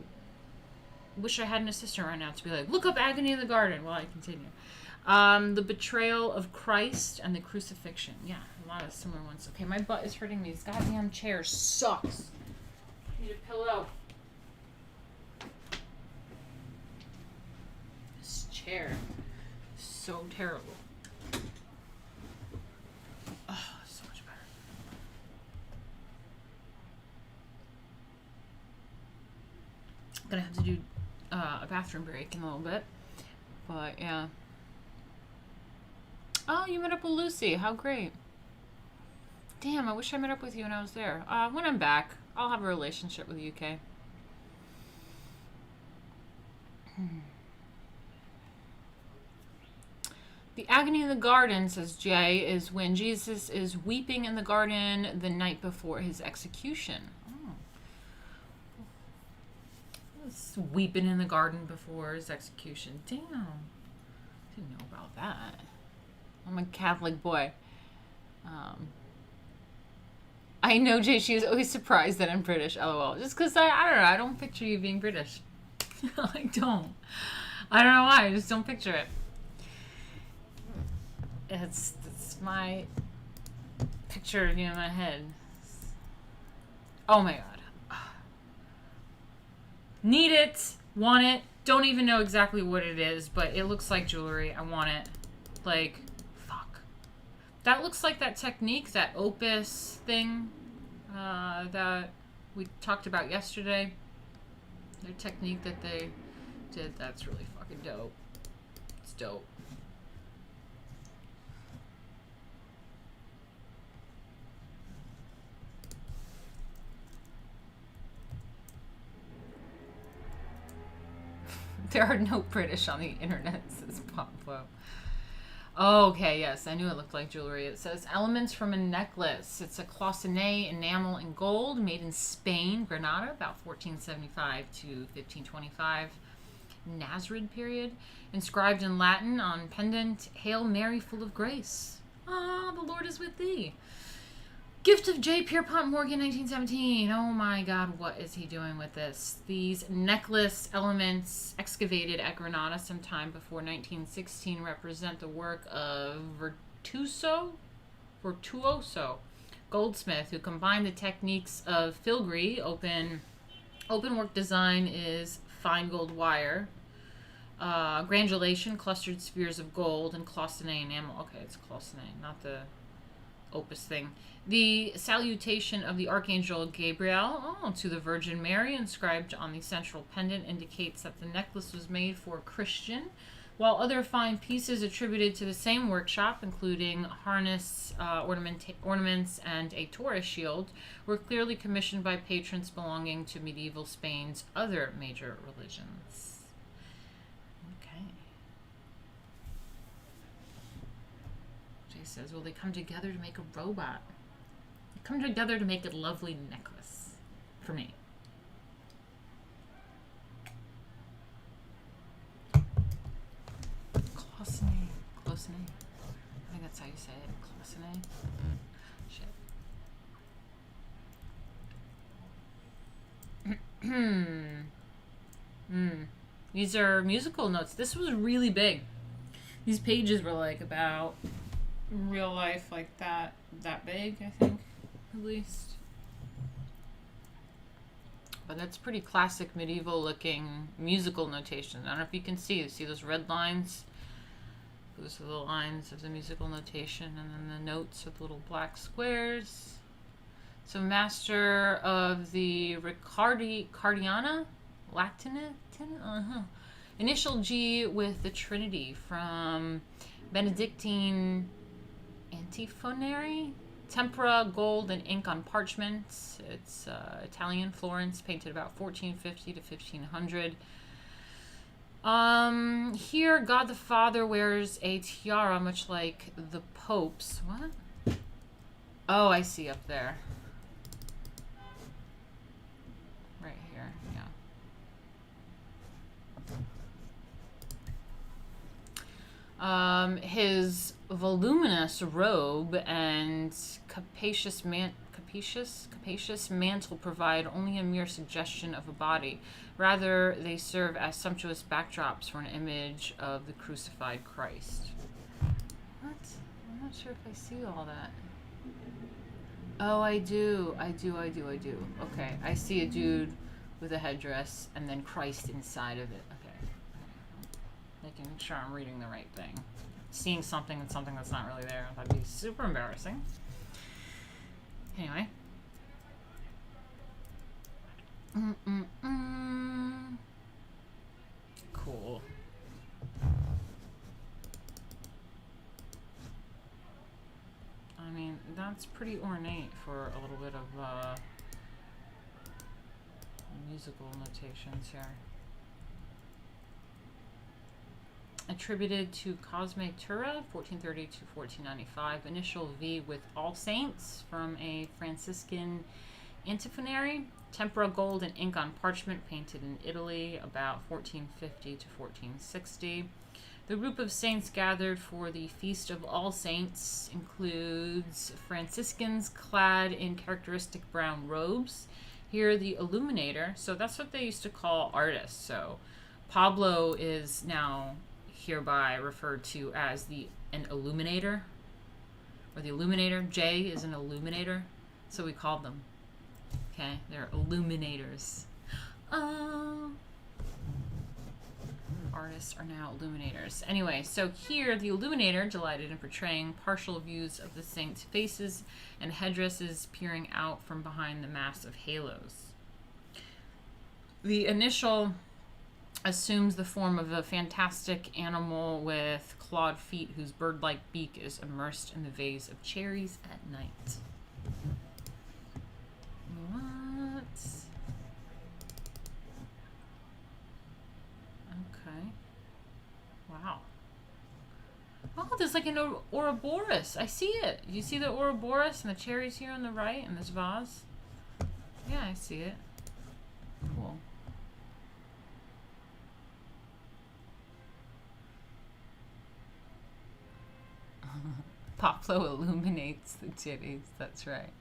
S1: wish I had an assistant right now to be like, look up agony in the garden while I continue. The betrayal of Christ and the crucifixion. Yeah, a lot of similar ones. Okay, my butt is hurting me. This goddamn chair sucks. I need a pillow. This chair is so terrible. Oh, so much better. I'm gonna have to do a bathroom break in a little bit. But yeah. Oh, you met up with Lucy. How great. Damn, I wish I met up with you when I was there. When I'm back, I'll have a relationship with the UK. The agony in the garden, says Jay, is when Jesus is weeping in the garden the night before his execution. Oh. He's weeping in the garden before his execution. Damn. Didn't know about that. I'm a Catholic boy. I know, Jay, she is always surprised that I'm British, lol. Just because I don't know, I don't picture you being British. I don't know why, I just don't picture it. It's my picture of you in my head. Oh my god. Need it, want it, don't even know exactly what it is, but it looks like jewelry. I want it. Like, fuck. That looks like that technique, that opus thing that we talked about yesterday. Their technique that they did, that's really fucking dope. It's dope. There are no British on the internet, says Pablo. Okay, yes, I knew it looked like jewelry. It says elements from a necklace. It's a cloisonné enamel in gold, made in Spain, Granada, about 1475 to 1525. Nasrid period. Inscribed in Latin on pendant, Hail Mary, full of grace. Ah, the Lord is with thee. Gift of J. Pierpont Morgan, 1917. Oh my god, what is he doing with this? These necklace elements excavated at Granada sometime before 1916 represent the work of Virtuoso goldsmith, who combined the techniques of filigree, open work design is fine gold wire, granulation, clustered spheres of gold, and cloisonné enamel. Okay, it's cloisonné, not the opus thing. The salutation of the Archangel Gabriel to the Virgin Mary, inscribed on the central pendant, indicates that the necklace was made for a Christian, while other fine pieces attributed to the same workshop, including harness, ornaments, and a Taurus shield, were clearly commissioned by patrons belonging to medieval Spain's other major religions. Okay. Jay says, will they come together to make a robot? Come together to make a lovely necklace for me. Cloisonné. I think that's how you say it. Cloisonné. Shit. These are musical notes. This was really big. These pages were like about real life, like that big, I think. At least. But that's pretty classic medieval looking musical notation. I don't know if you can see those red lines? Those are the lines of the musical notation, and then the notes with little black squares. So master of the Ricardiana Latin, initial G with the Trinity from Benedictine antiphonary. Tempera, gold, and ink on parchment. It's Italian, Florence, painted about 1450 to 1500. Here, God the Father wears a tiara, much like the Pope's. What? Oh, I see up there. Right here, yeah. His voluminous robe and capacious mantle provide only a mere suggestion of a body. Rather, they serve as sumptuous backdrops for an image of the crucified Christ. What? I'm not sure if I see all that. Oh, I do. Okay, I see a dude with a headdress and then Christ inside of it. Okay. Making sure I'm reading the right thing. Seeing something and something that's not really there. That'd be super embarrassing. Anyway. Cool. I mean, that's pretty ornate for a little bit of musical notations here. Attributed to Cosme Tura, 1430 to 1495. Initial V with All Saints from a Franciscan antiphonary. Tempera gold and ink on parchment, painted in Italy about 1450 to 1460. The group of saints gathered for the Feast of All Saints includes Franciscans clad in characteristic brown robes. Here, the illuminator. So that's what they used to call artists. So Pablo is now hereby referred to as an illuminator, or the illuminator. Jay is an illuminator, so we called them. Okay, they're illuminators. Artists are now illuminators. Anyway, so here the illuminator delighted in portraying partial views of the saints' faces and headdresses peering out from behind the mass of halos. The initial assumes the form of a fantastic animal with clawed feet whose bird-like beak is immersed in the vase of cherries at night. What? Okay. Wow. Oh, there's like an Ouroboros. I see it. You see the Ouroboros and the cherries here on the right in this vase? Yeah, I see it. Cool. Pablo illuminates the titties. That's right.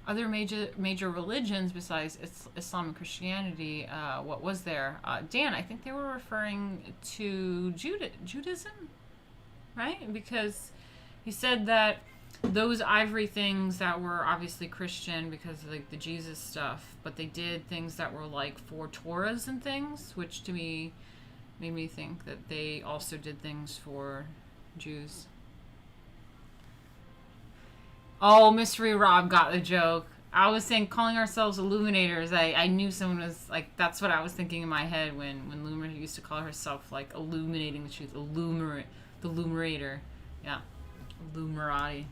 S1: Other major religions besides Islam and Christianity, what was there? Dan, I think they were referring to Judaism, right? Because he said that those ivory things that were obviously Christian because of like the Jesus stuff, but they did things that were like for Torahs and things, which to me made me think that they also did things for Jews. Oh, Mystery Rob got the joke. I was saying calling ourselves illuminators. I knew someone was like, that's what I was thinking in my head when Luma used to call herself like illuminating the truth. The Illuminator. Yeah. Illuminati.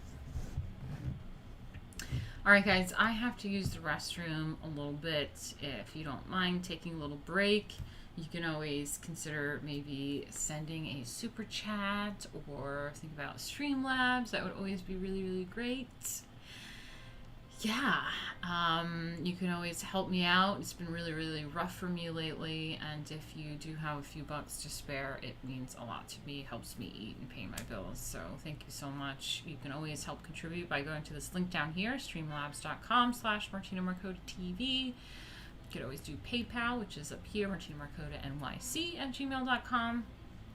S1: Alright guys, I have to use the restroom a little bit. If you don't mind taking a little break, you can always consider maybe sending a super chat or think about Streamlabs. That would always be really, really great. Yeah, you can always help me out. It's been really, really rough for me lately, and if you do have a few bucks to spare, it means a lot to me, helps me eat and pay my bills. So thank you so much. You can always help contribute by going to this link down here, streamlabs.com/Martina Markota TV. You could always do PayPal, which is up here, martinamarkota@gmail.com.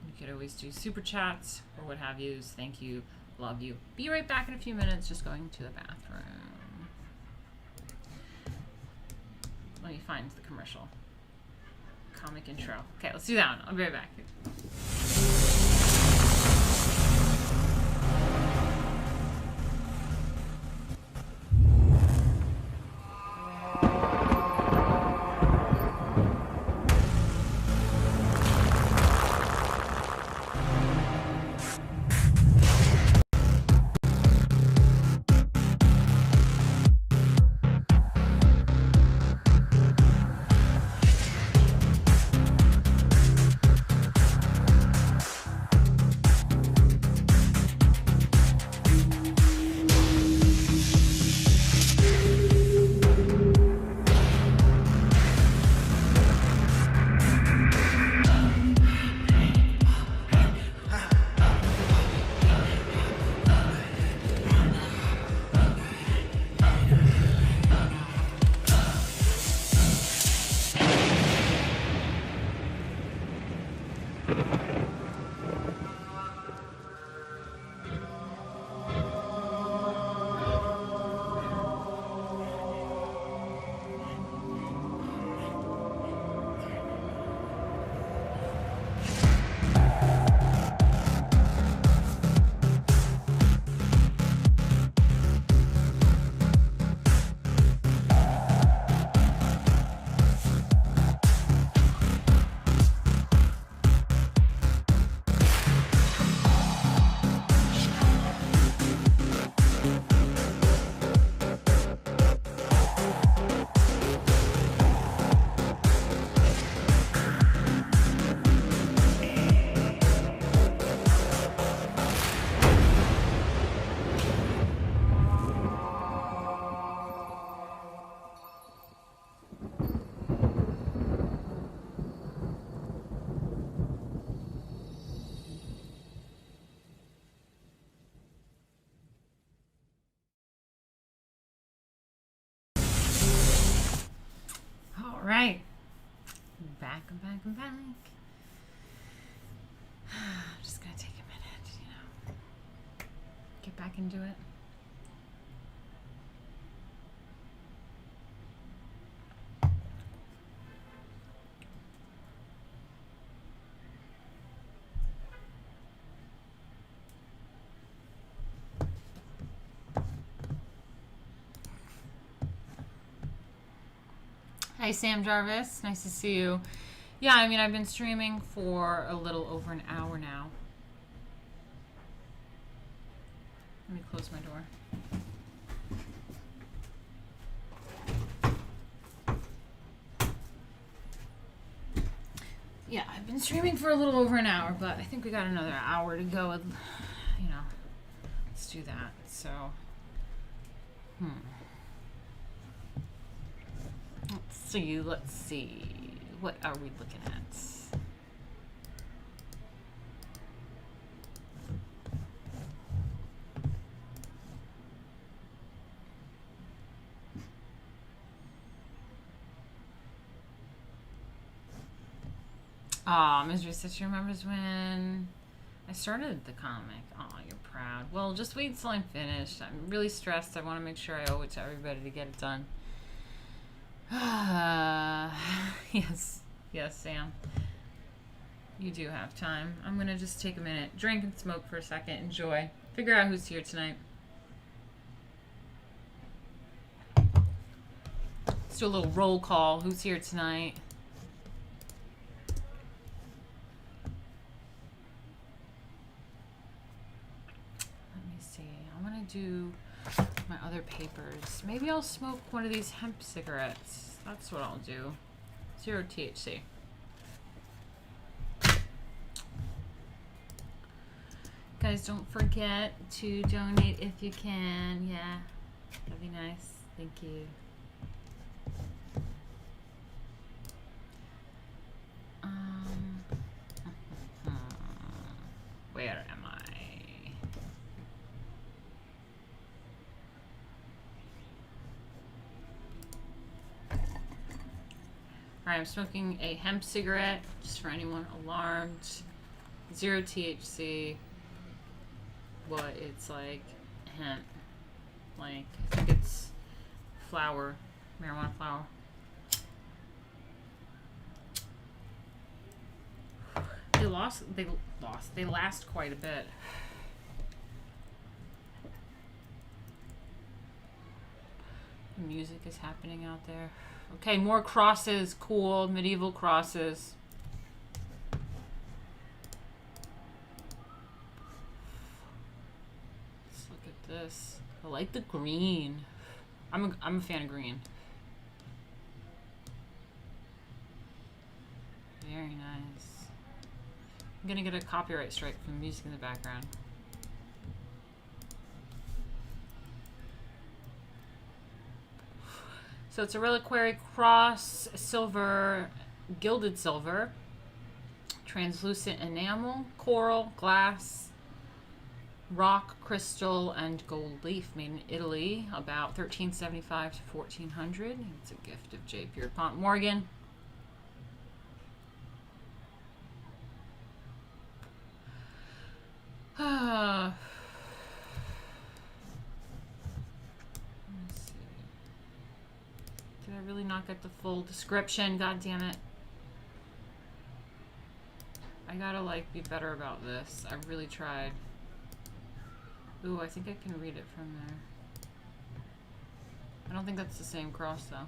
S1: You could always do super chats or what have yous. Thank you. Love you. Be right back in a few minutes, just going to the bathroom. Let me find the commercial. Comic intro. Okay, let's do that one. I'll be right back. right. I'm back. Just gonna take a minute, you know. Get back into it. Hi, Sam Jarvis. Nice to see you. Yeah, I mean, I've been streaming for a little over an hour now. Let me close my door. Yeah, I've been streaming for a little over an hour, but I think we got another hour to go. You know, let's do that. So, Let's see. What are we looking at? Misery says she remembers when I started the comic. Oh, you're proud. Well, just wait till I'm finished. I'm really stressed. I want to make sure I owe it to everybody to get it done. Yes, Sam. You do have time. I'm going to just take a minute, drink and smoke for a second, enjoy. Figure out who's here tonight. Let's do a little roll call. Who's here tonight? Do my other papers. Maybe I'll smoke one of these hemp cigarettes. That's what I'll do. 0 THC. Guys, don't forget to donate if you can. Yeah, that'd be nice. Thank you. Where am I? Alright, I'm smoking a hemp cigarette, just for anyone alarmed. 0 THC, but it's like hemp. Like, I think it's flower, marijuana flower. They last quite a bit. Music is happening out there. Okay, more crosses. Cool. Medieval crosses. Let's look at this. I like the green. I'm a fan of green. Very nice. I'm gonna get a copyright strike from the music in the background. So it's a Reliquary cross, silver, gilded silver, translucent enamel, coral, glass, rock, crystal, and gold leaf, made in Italy, about 1375 to 1400. It's a gift of J. Pierpont Morgan. Did I really not get the full description? God damn it. I gotta, like, be better about this. I really tried. Ooh, I think I can read it from there. I don't think that's the same cross, though.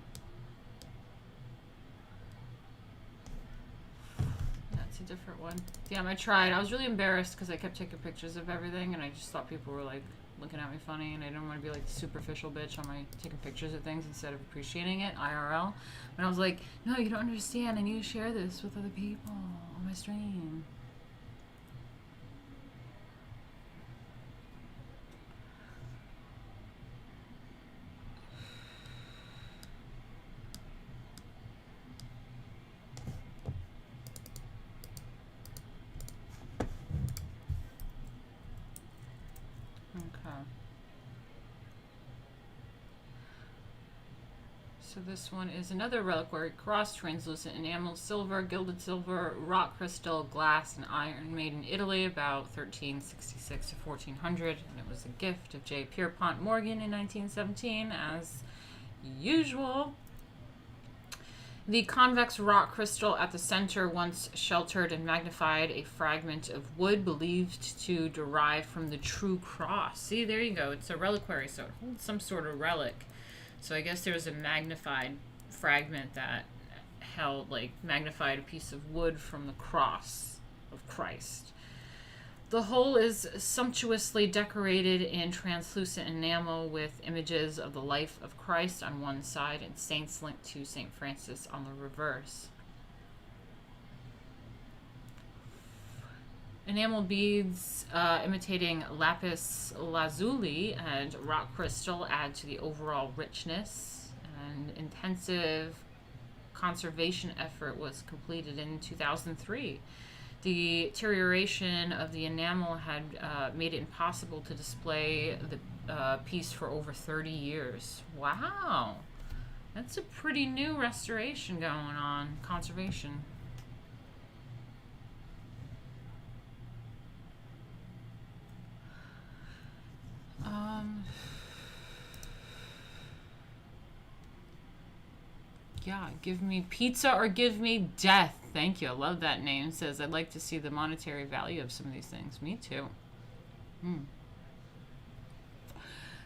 S1: That's a different one. Damn, I tried. I was really embarrassed because I kept taking pictures of everything, and I just thought people were, like, looking at me funny, and I didn't want to be like the superficial bitch on my taking pictures of things instead of appreciating it IRL. And I was like, no, you don't understand. I need to share this with other people on my stream. So this one is another reliquary cross, translucent enamel, silver, gilded silver, rock crystal, glass, and iron, made in Italy about 1366 to 1400, and it was a gift of J. Pierpont Morgan in 1917, as usual. The convex rock crystal at the center once sheltered and magnified a fragment of wood believed to derive from the true cross. See, there you go. It's a reliquary, so it holds some sort of relic. So I guess there was a magnified fragment that held, like, magnified a piece of wood from the cross of Christ. The whole is sumptuously decorated in translucent enamel with images of the life of Christ on one side and saints linked to St. Francis on the reverse. Enamel beads imitating lapis lazuli and rock crystal add to the overall richness. An intensive conservation effort was completed in 2003. The deterioration of the enamel had made it impossible to display the piece for over 30 years. Wow! That's a pretty new restoration going on. Conservation. Yeah, give me pizza or give me death. Thank you. I love that name. It says, I'd like to see the monetary value of some of these things. Me too.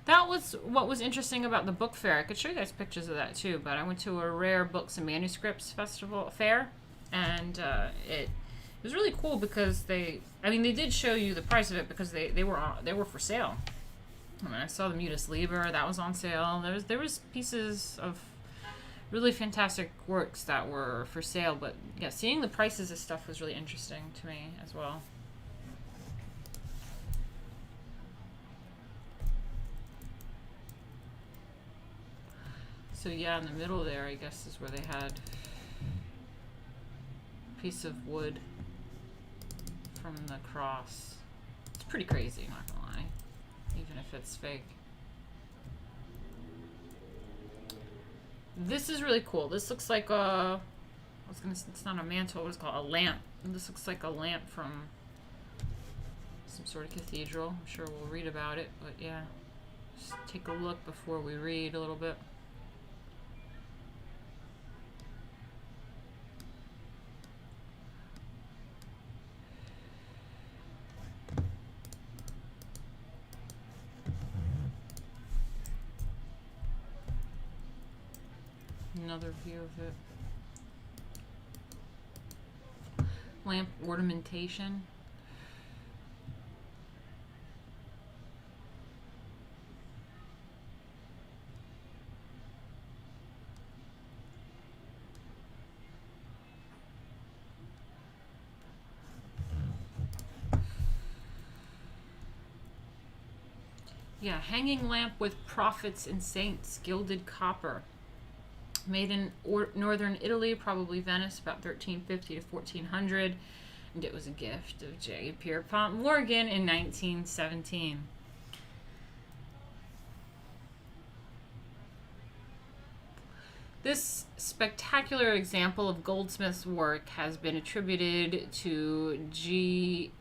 S1: That was what was interesting about the book fair. I could show you guys pictures of that too, but I went to a rare books and manuscripts fair, and it was really cool because they did show you the price of it because they were for sale. I mean, I saw the Mutus Liber, that was on sale. There was pieces of really fantastic works that were for sale, but yeah, seeing the prices of stuff was really interesting to me as well. So yeah, in the middle there, I guess, is where they had a piece of wood from the cross. It's pretty crazy, not gonna lie, even if it's fake. This is really cool. This looks like a, it's not a mantle, what's it called? A lamp. This looks like a lamp from some sort of cathedral. I'm sure we'll read about it, but yeah. Just take a look before we read a little bit. Another view of it. Lamp ornamentation. Yeah, hanging lamp with prophets and saints, gilded copper. Made in northern Italy, probably Venice, about 1350 to 1400, and it was a gift of J. Pierpont Morgan in 1917. This spectacular example of goldsmith's work has been attributed to Giovino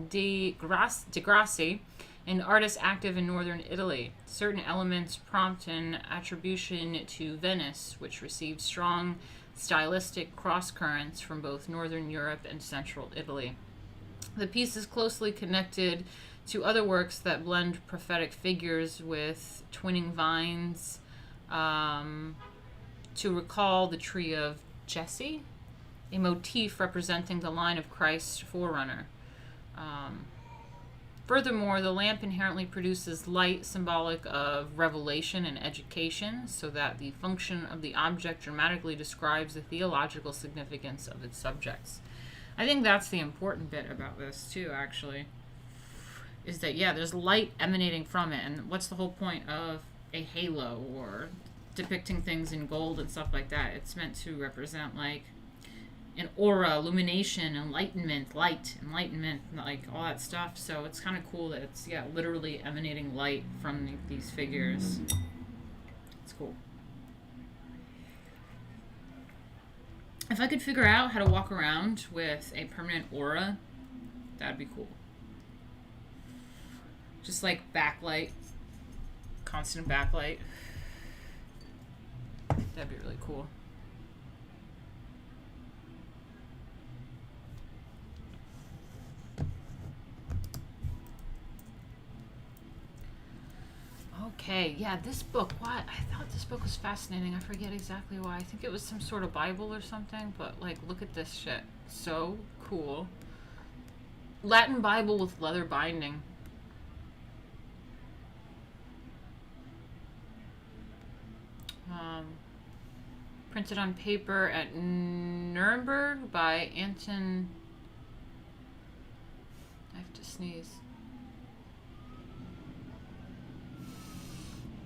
S1: di Grassi, an artist active in northern Italy. Certain elements prompt an attribution to Venice, which received strong stylistic cross-currents from both northern Europe and central Italy. The piece is closely connected to other works that blend prophetic figures with twinning vines to recall the tree of Jesse, a motif representing the line of Christ's forerunner. Furthermore, the lamp inherently produces light, symbolic of revelation and education, so that the function of the object dramatically describes the theological significance of its subjects. I think that's the important bit about this, too, actually, is that, yeah, there's light emanating from it, and what's the whole point of a halo or depicting things in gold and stuff like that? It's meant to represent, like, an aura, illumination, enlightenment, light, enlightenment, like all that stuff. So it's kind of cool that it's, yeah, literally emanating light from these figures. It's cool. If I could figure out how to walk around with a permanent aura, that'd be cool. Just like backlight, constant backlight. That'd be really cool. Okay, yeah, this book, why? I thought this book was fascinating. I forget exactly why. I think it was some sort of Bible or something, but like, look at this shit. So cool. Latin Bible with leather binding. Printed on paper at Nuremberg by Anton. I have to sneeze.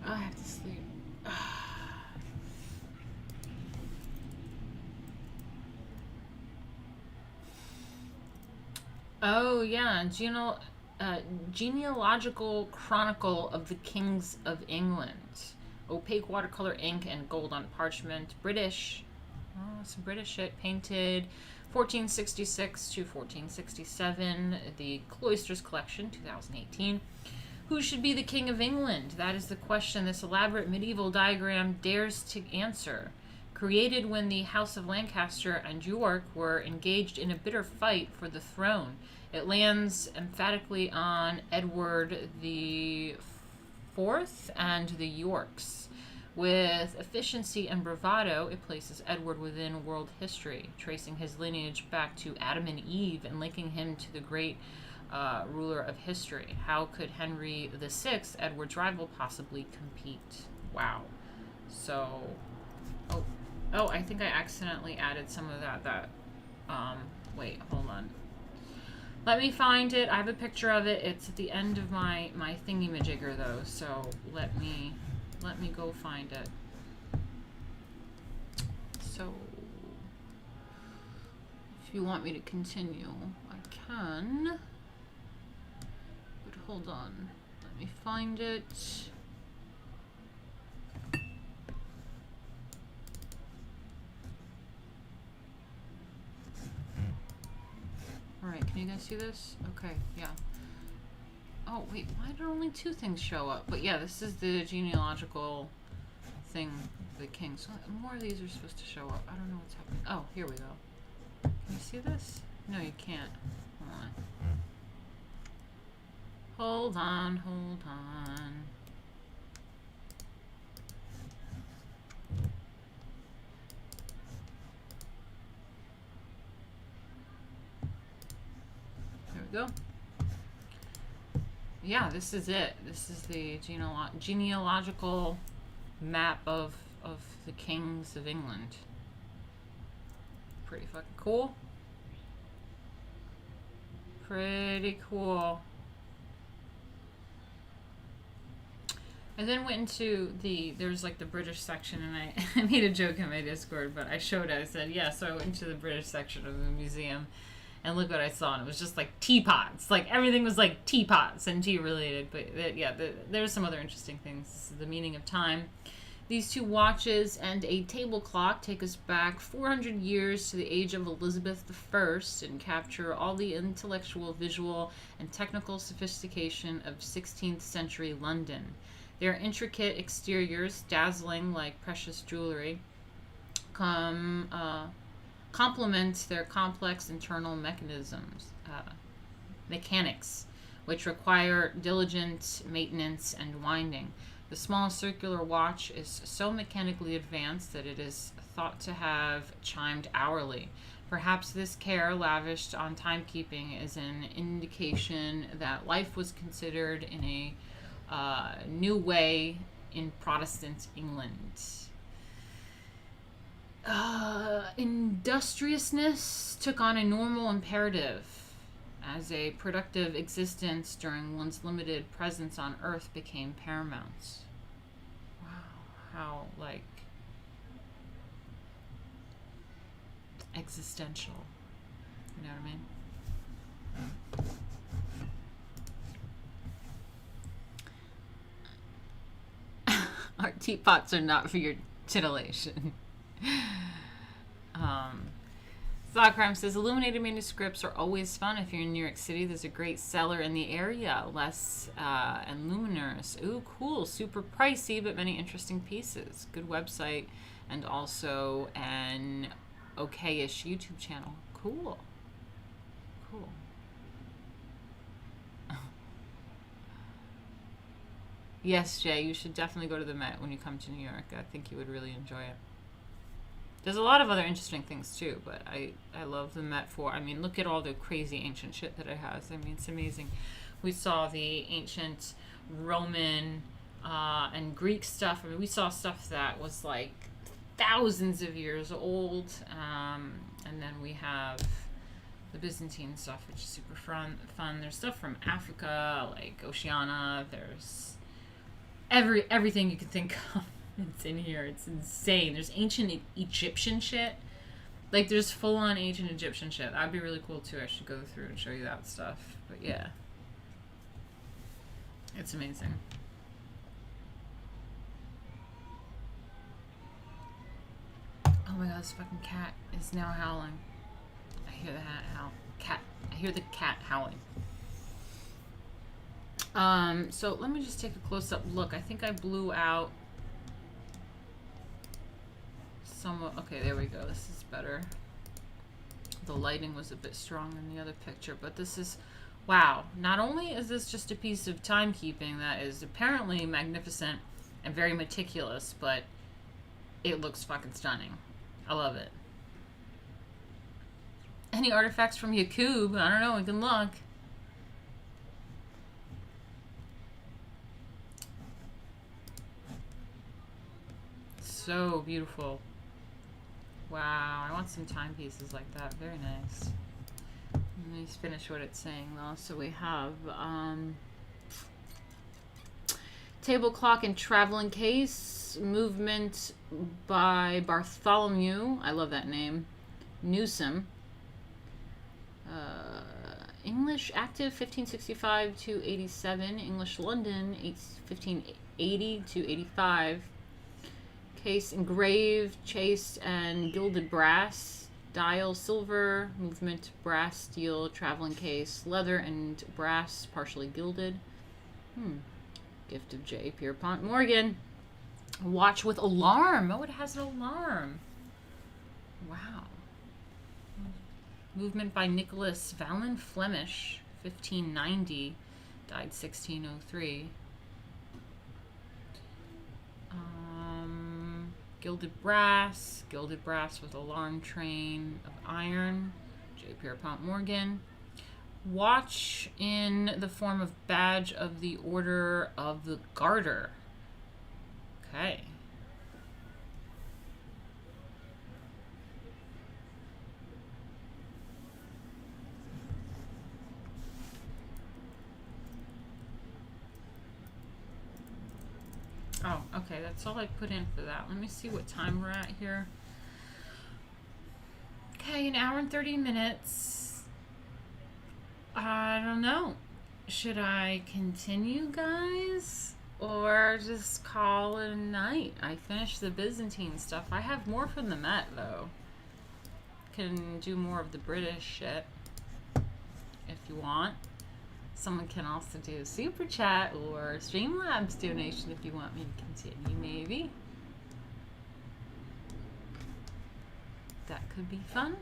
S1: I have to sleep. Oh yeah, genealogical chronicle of the kings of England. Opaque watercolor ink and gold on parchment. British. Oh, some British shit. Painted 1466 to 1467. The Cloisters Collection, 2018. Who should be the King of England? That is the question this elaborate medieval diagram dares to answer. Created when the House of Lancaster and York were engaged in a bitter fight for the throne. It lands emphatically on Edward the Fourth and the Yorks. With efficiency and bravado, it places Edward within world history, tracing his lineage back to Adam and Eve and linking him to the great ruler of history. How could Henry VI, Edward's rival, possibly compete? Wow. So, oh, I think I accidentally added some of that, wait, hold on. Let me find it. I have a picture of it. It's at the end of my thingy-majigger, though, so let me go find it. So, if you want me to continue, I can. But hold on. Let me find it. Alright, can you guys see this? Okay, yeah. Oh, wait, why did only two things show up? But yeah, this is the genealogical thing, the king. So more of these are supposed to show up. I don't know what's happening. Oh, here we go. Can you see this? No, you can't. Hold on. Hold on. There we go. Yeah, this is it. This is the genealogical map of the kings of England. Pretty fucking cool. Pretty cool. I then went into there's like the British section, and I made a joke in my Discord, but I showed it. I said, yeah, so I went into the British section of the museum, and look what I saw, and it was just like teapots. Like everything was like teapots and tea related, but yeah, there's some other interesting things. This is the meaning of time. These two watches and a table clock take us back 400 years to the age of Elizabeth I and capture all the intellectual, visual, and technical sophistication of 16th century London. Their intricate exteriors, dazzling like precious jewelry, complement their complex internal mechanics, which require diligent maintenance and winding. The small circular watch is so mechanically advanced that it is thought to have chimed hourly. Perhaps this care lavished on timekeeping is an indication that life was considered in a new way in Protestant England. Industriousness took on a normal imperative as a productive existence during one's limited presence on Earth became paramount. Wow, how, like... existential. You know what I mean? Our teapots are not for your titillation. Thought Crime says, illuminated manuscripts are always fun. If you're in New York City, there's a great seller in the area. Less and luminous. Ooh, cool. Super pricey, but many interesting pieces. Good website. And also an okay-ish YouTube channel. Cool. Cool. Yes, Jay, you should definitely go to the Met when you come to New York. I think you would really enjoy it. There's a lot of other interesting things too, but I love the Met for, I mean, look at all the crazy ancient shit that it has. I mean, it's amazing. We saw the ancient Roman and Greek stuff. I mean, we saw stuff that was like thousands of years old. And then we have the Byzantine stuff, which is super fun. There's stuff from Africa, like Oceania. There's everything you can think of. It's in here. It's insane. There's ancient Egyptian shit. Like, there's full-on ancient Egyptian shit. That'd be really cool, too. I should go through and show you that stuff. But, yeah. It's amazing. Oh, my God. This fucking cat is now howling. I hear the cat. I hear the cat howling. So let me just take a close-up look. I think I blew out somewhat. Okay, there we go. This is better. The lighting was a bit strong in the other picture, but this is, wow. Not only is this just a piece of timekeeping that is apparently magnificent and very meticulous, but it looks fucking stunning. I love it. Any artifacts from Yakub? I don't know. We can look. So beautiful. Wow, I want some timepieces like that. Very nice. Let me just finish what it's saying though. So we have table clock and traveling case, movement by Bartholomew. I love that name. Newsom. English active 1565 to 87. English London 1580 to 85. Case engraved, chased, and gilded brass. Dial silver, movement brass, steel, traveling case, leather and brass, partially gilded. Gift of J. Pierpont Morgan. Watch with alarm. Oh, it has an alarm. Wow. Movement by Nicholas Valen Flemish, 1590, died 1603. Gilded brass with alarm train of iron, J. Pierpont Morgan. Watch in the form of badge of the Order of the Garter. Okay. Oh, okay, that's all I put in for that. Let me see what time we're at here. Okay, 1 hour and 30 minutes. I don't know. Should I continue, guys? Or just call it a night? I finished the Byzantine stuff. I have more from the Met, though. Can do more of the British shit if you want. Someone can also do a super chat or Streamlabs donation if you want me to continue, maybe. That could be fun.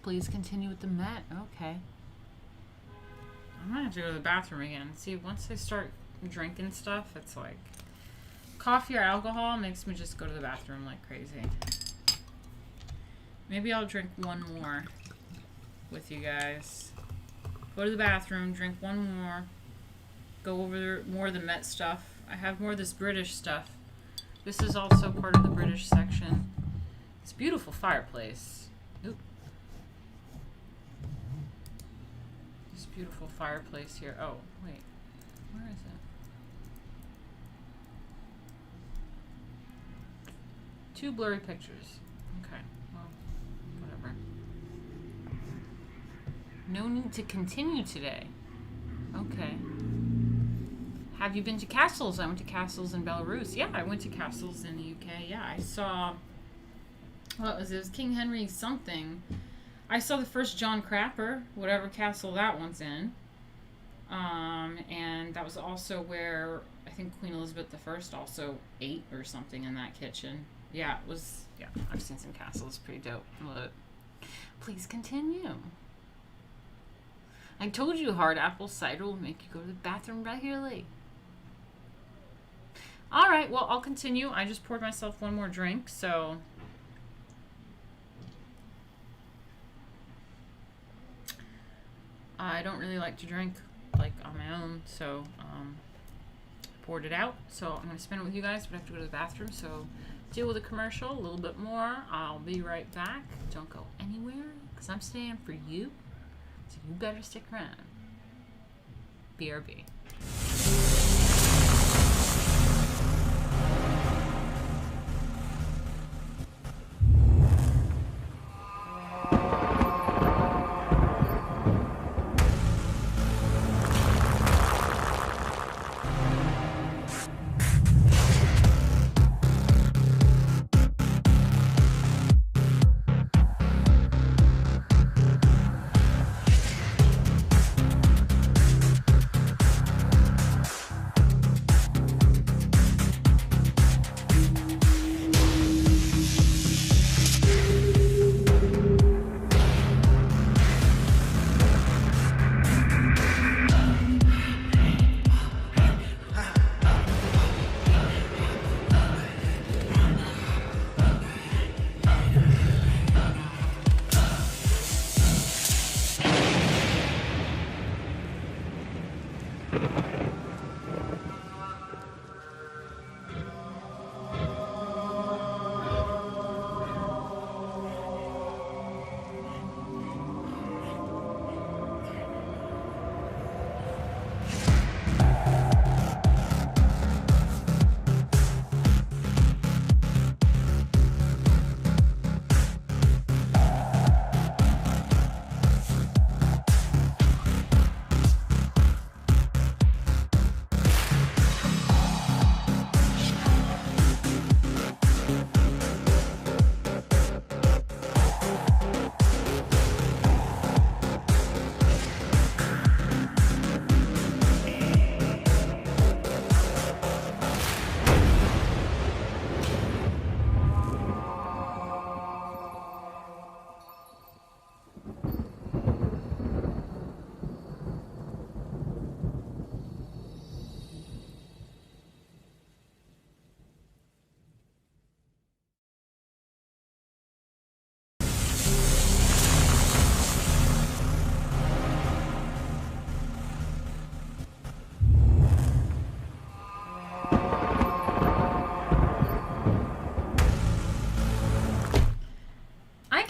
S1: Please continue with the Met. Okay. I'm gonna have to go to the bathroom again. See, once I start drinking stuff, it's like coffee or alcohol makes me just go to the bathroom like crazy. Maybe I'll drink one more with you guys. Go to the bathroom, drink one more. Go over more of the Met stuff. I have more of this British stuff. This is also part of the British section. It's a beautiful fireplace. Oop. This beautiful fireplace here. Oh, wait. Where is it? Two blurry pictures. Okay, well, whatever. No need to continue today. Okay. Have you been to castles? I went to castles in Belarus. Yeah, I went to castles in the UK. Yeah, I saw... What was it? It was King Henry something. I saw the first John Crapper, whatever castle that one's in. And that was also where I think Queen Elizabeth I also ate or something in that kitchen. Yeah, it was... Yeah, I've seen some castles. Pretty dope. Love it. Please continue. I told you hard apple cider will make you go to the bathroom regularly. Alright, well, I'll continue. I just poured myself one more drink, so... I don't really like to drink, like, on my own, so, poured it out. So I'm going to spend it with you guys, but I have to go to the bathroom, so deal with a commercial, a little bit more. I'll be right back. Don't go anywhere, because I'm staying for you, so you better stick around. BRB.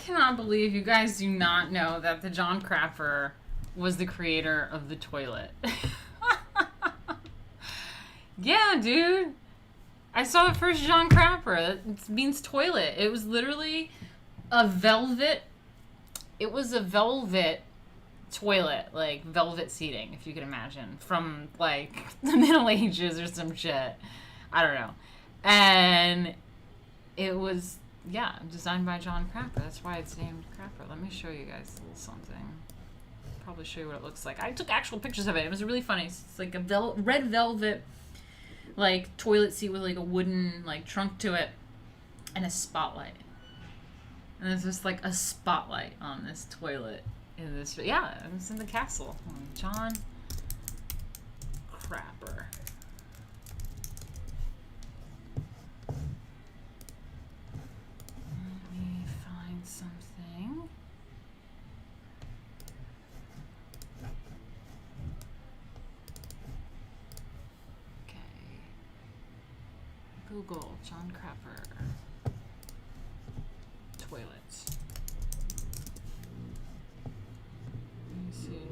S1: Cannot believe you guys do not know that the John Crapper was the creator of the toilet. Yeah, dude. I saw the first John Crapper. It means toilet. It was literally a velvet. It was a velvet toilet, like velvet seating, if you can imagine, from like the Middle Ages or some shit. I don't know. And it was, yeah, designed by John Crapper. That's why it's named Crapper. Let me show you guys a little something. Probably show you what it looks like. I took actual pictures of it. It was really funny. It's like a red velvet, like, toilet seat with like a wooden like trunk to it and a spotlight. And there's just like a spotlight on this toilet in this. Yeah, it's in the castle. John Crapper. Let me find something. Google, John Crapper. Toilets. Let me see.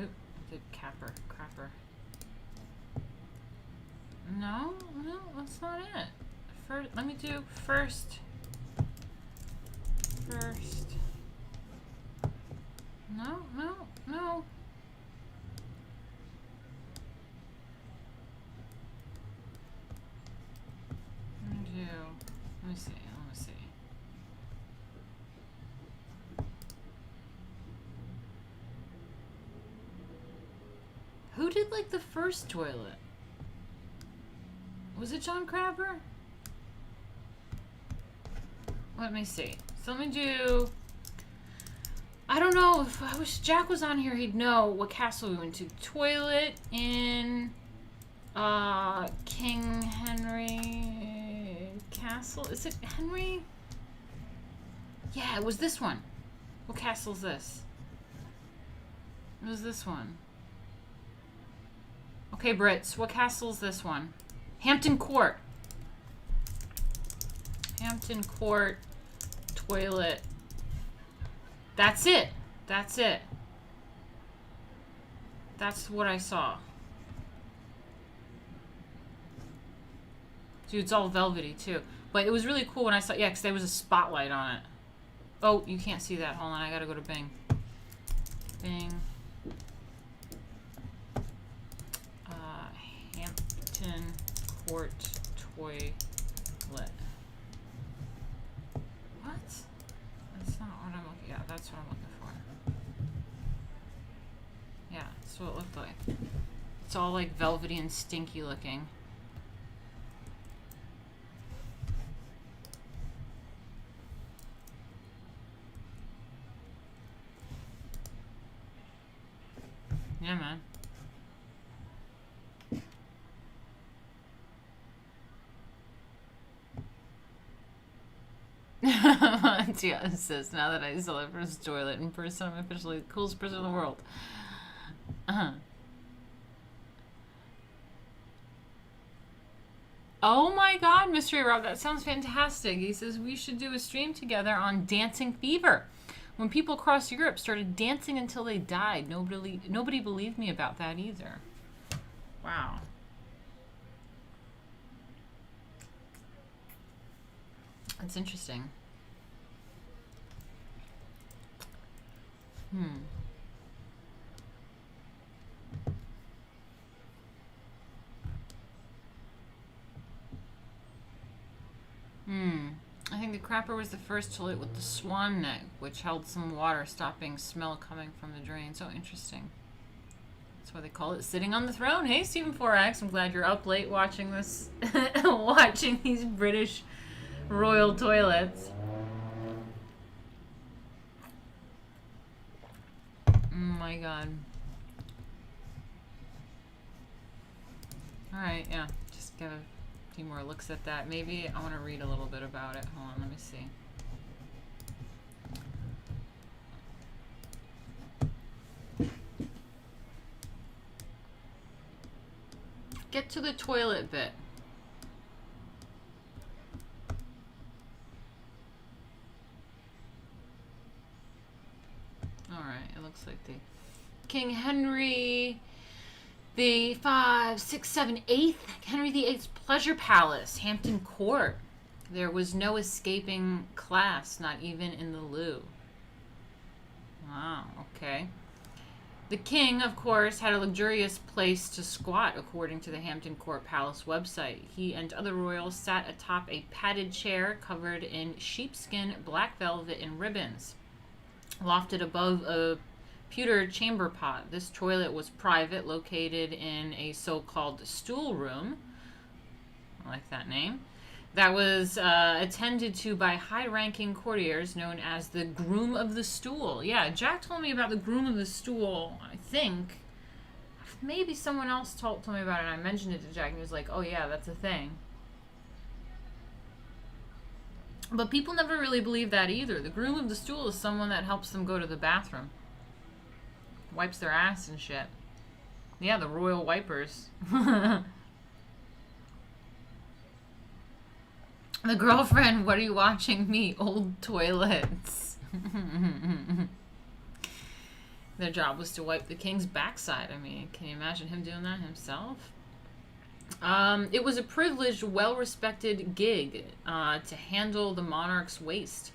S1: Oop, I did crapper. No, that's not it. First, let me do first. No. Let me see. Who did like the first toilet? Was it John Crapper? Let me see. So let me do... I don't know. If I wish Jack was on here, he'd know what castle we went to. Toilet in King Henry Castle. Is it Henry? Yeah, it was this one. What castle is this? It was this one. Okay, Brits. What castle is this one? Hampton Court. Hampton Court toilet. That's it. That's what I saw. Dude, it's all velvety too. But it was really cool when I saw, yeah, because there was a spotlight on it. Oh, you can't see that. Hold on, I gotta go to Bing. Bing. Hampton Court toilet. What? That's not what I'm looking. Yeah, that's what I'm looking for. Yeah, that's what it looked like. It's all like velvety and stinky looking. Yeah, man. Yeah, it says, now that I saw the first toilet in person, I'm officially the coolest person in the world. Oh my god, Mystery Rob, that sounds fantastic. He says we should do a stream together on dancing fever. When people across Europe started dancing until they died, nobody believed me about that either. Wow. That's interesting. I think the crapper was the first toilet with the swan neck, which held some water, stopping smell coming from the drain. So interesting. That's why they call it sitting on the throne. Hey, Stephen 4X, I'm glad you're up late watching this, watching these British royal toilets. Oh my god. Alright, yeah. Just give a few more looks at that. Maybe I want to read a little bit about it. Hold on, let me see. Get to the toilet bit. Alright, it looks like the King Henry the 5, 6, 7, 8th Henry VIII's Pleasure Palace, Hampton Court. There was no escaping class, not even in the loo. Wow, okay. The king, of course, had a luxurious place to squat, according to the Hampton Court Palace website. He and other royals sat atop a padded chair covered in sheepskin, black velvet, and ribbons, lofted above a pewter chamber pot. This toilet was private, located in a so-called stool room. I like that name. That was attended to by high-ranking courtiers known as the Groom of the Stool. Yeah, Jack told me about the Groom of the Stool, I think. Maybe someone else told me about it, and I mentioned it to Jack, and he was like, oh yeah, that's a thing. But people never really believe that either. The Groom of the Stool is someone that helps them go to the bathroom. Wipes their ass and shit. Yeah, the royal wipers. The girlfriend, what are you watching me? Old toilets. Their job was to wipe the king's backside. I mean, can you imagine him doing that himself? It was a privileged, well-respected gig to handle the monarch's waste.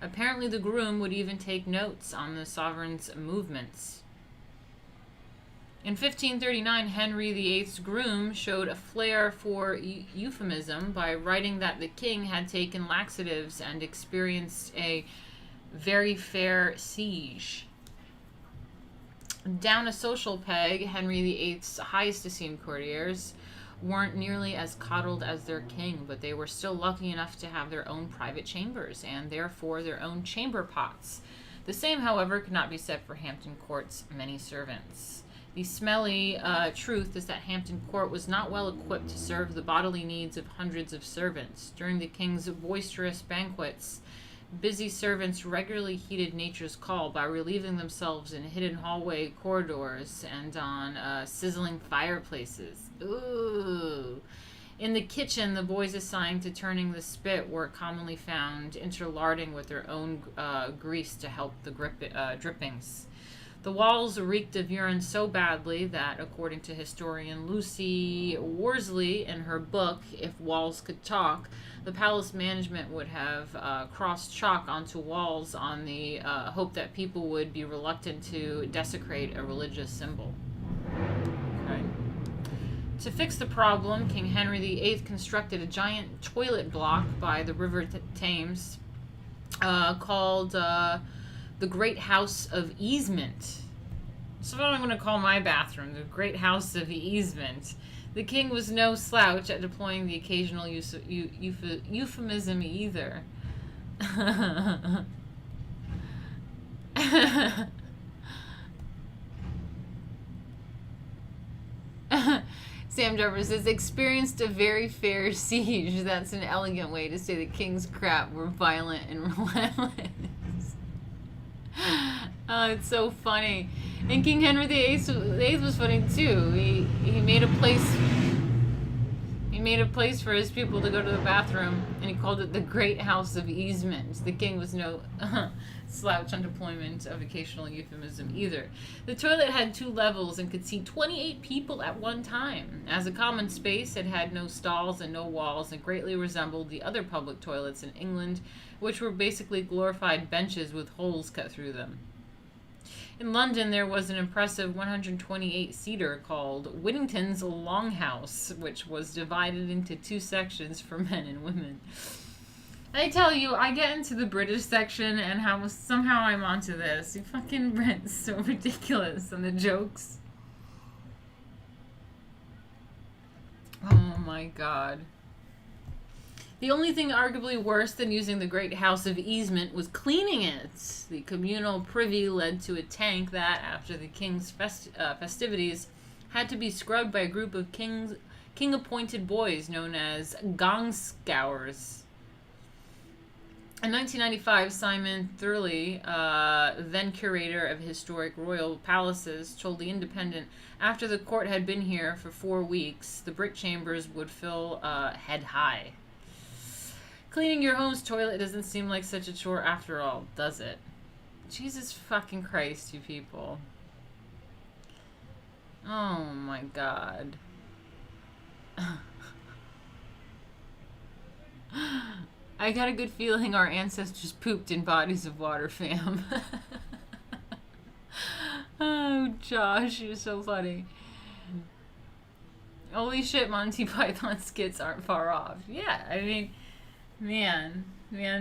S1: Apparently the groom would even take notes on the sovereign's movements. In 1539, Henry VIII's groom showed a flair for euphemism by writing that the king had taken laxatives and experienced a very fair siege. Down a social peg, Henry VIII's highest esteemed courtiers weren't nearly as coddled as their king, but they were still lucky enough to have their own private chambers, and therefore their own chamber pots. The same, however, could not be said for Hampton Court's many servants. The smelly truth is that Hampton Court was not well equipped to serve the bodily needs of hundreds of servants. During the king's boisterous banquets, busy servants regularly heeded nature's call by relieving themselves in hidden hallway corridors and on sizzling fireplaces. Ooh. In the kitchen, the boys assigned to turning the spit were commonly found interlarding with their own grease to help the drippings. The walls reeked of urine so badly that, according to historian Lucy Worsley in her book, If Walls Could Talk, the palace management would have crossed chalk onto walls on the hope that people would be reluctant to desecrate a religious symbol. Okay. To fix the problem, King Henry VIII constructed a giant toilet block by the River Thames called the Great House of Easement. So what I'm going to call my bathroom, the Great House of Easement. The king was no slouch at deploying the occasional use of euphemism either. Sam Jarvis says, experienced a very fair siege. That's an elegant way to say the king's crap were violent and relentless. Oh, it's so funny. And King Henry VIII was funny too. He made a place. He made a place for his people to go to the bathroom, and he called it the Great House of Easement. The king was no slouch on deployment of occasional euphemism either. The toilet had 2 levels and could seat 28 people at one time. As a common space, it had no stalls and no walls, and greatly resembled the other public toilets in England, which were basically glorified benches with holes cut through them. In London, there was an impressive 128-seater called Whittington's Longhouse, which was divided into 2 sections for men and women. I tell you, I get into the British section, and somehow I'm onto this. You fucking Brits, so ridiculous, and the jokes. Oh my god. The only thing arguably worse than using the Great House of Easement was cleaning it. The communal privy led to a tank that, after the king's festivities, had to be scrubbed by a group of king-appointed boys known as gong scours. In 1995, Simon Thurley, then curator of historic royal palaces, told The Independent, after the court had been here for 4 weeks, the brick chambers would fill head high. Cleaning your home's toilet doesn't seem like such a chore after all, does it? Jesus fucking Christ, you people. Oh my god. I got a good feeling our ancestors pooped in bodies of water, fam. Oh, Josh, you're so funny. Holy shit, Monty Python skits aren't far off. Yeah, I mean... Man. I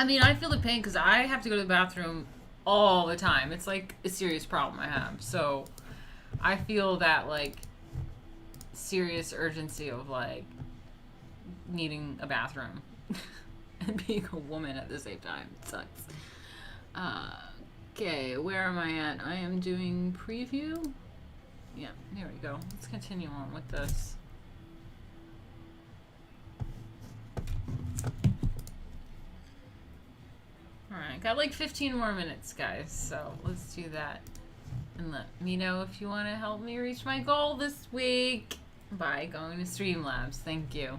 S1: mean, I feel the pain because I have to go to the bathroom all the time. It's like a serious problem I have. So I feel that like serious urgency of like needing a bathroom and being a woman at the same time. It sucks. Okay, where am I at? I am doing preview. Yeah, here we go. Let's continue on with this. Alright, got like 15 more minutes, guys, so let's do that. And let me know if you want to help me reach my goal this week by going to Streamlabs. Thank you.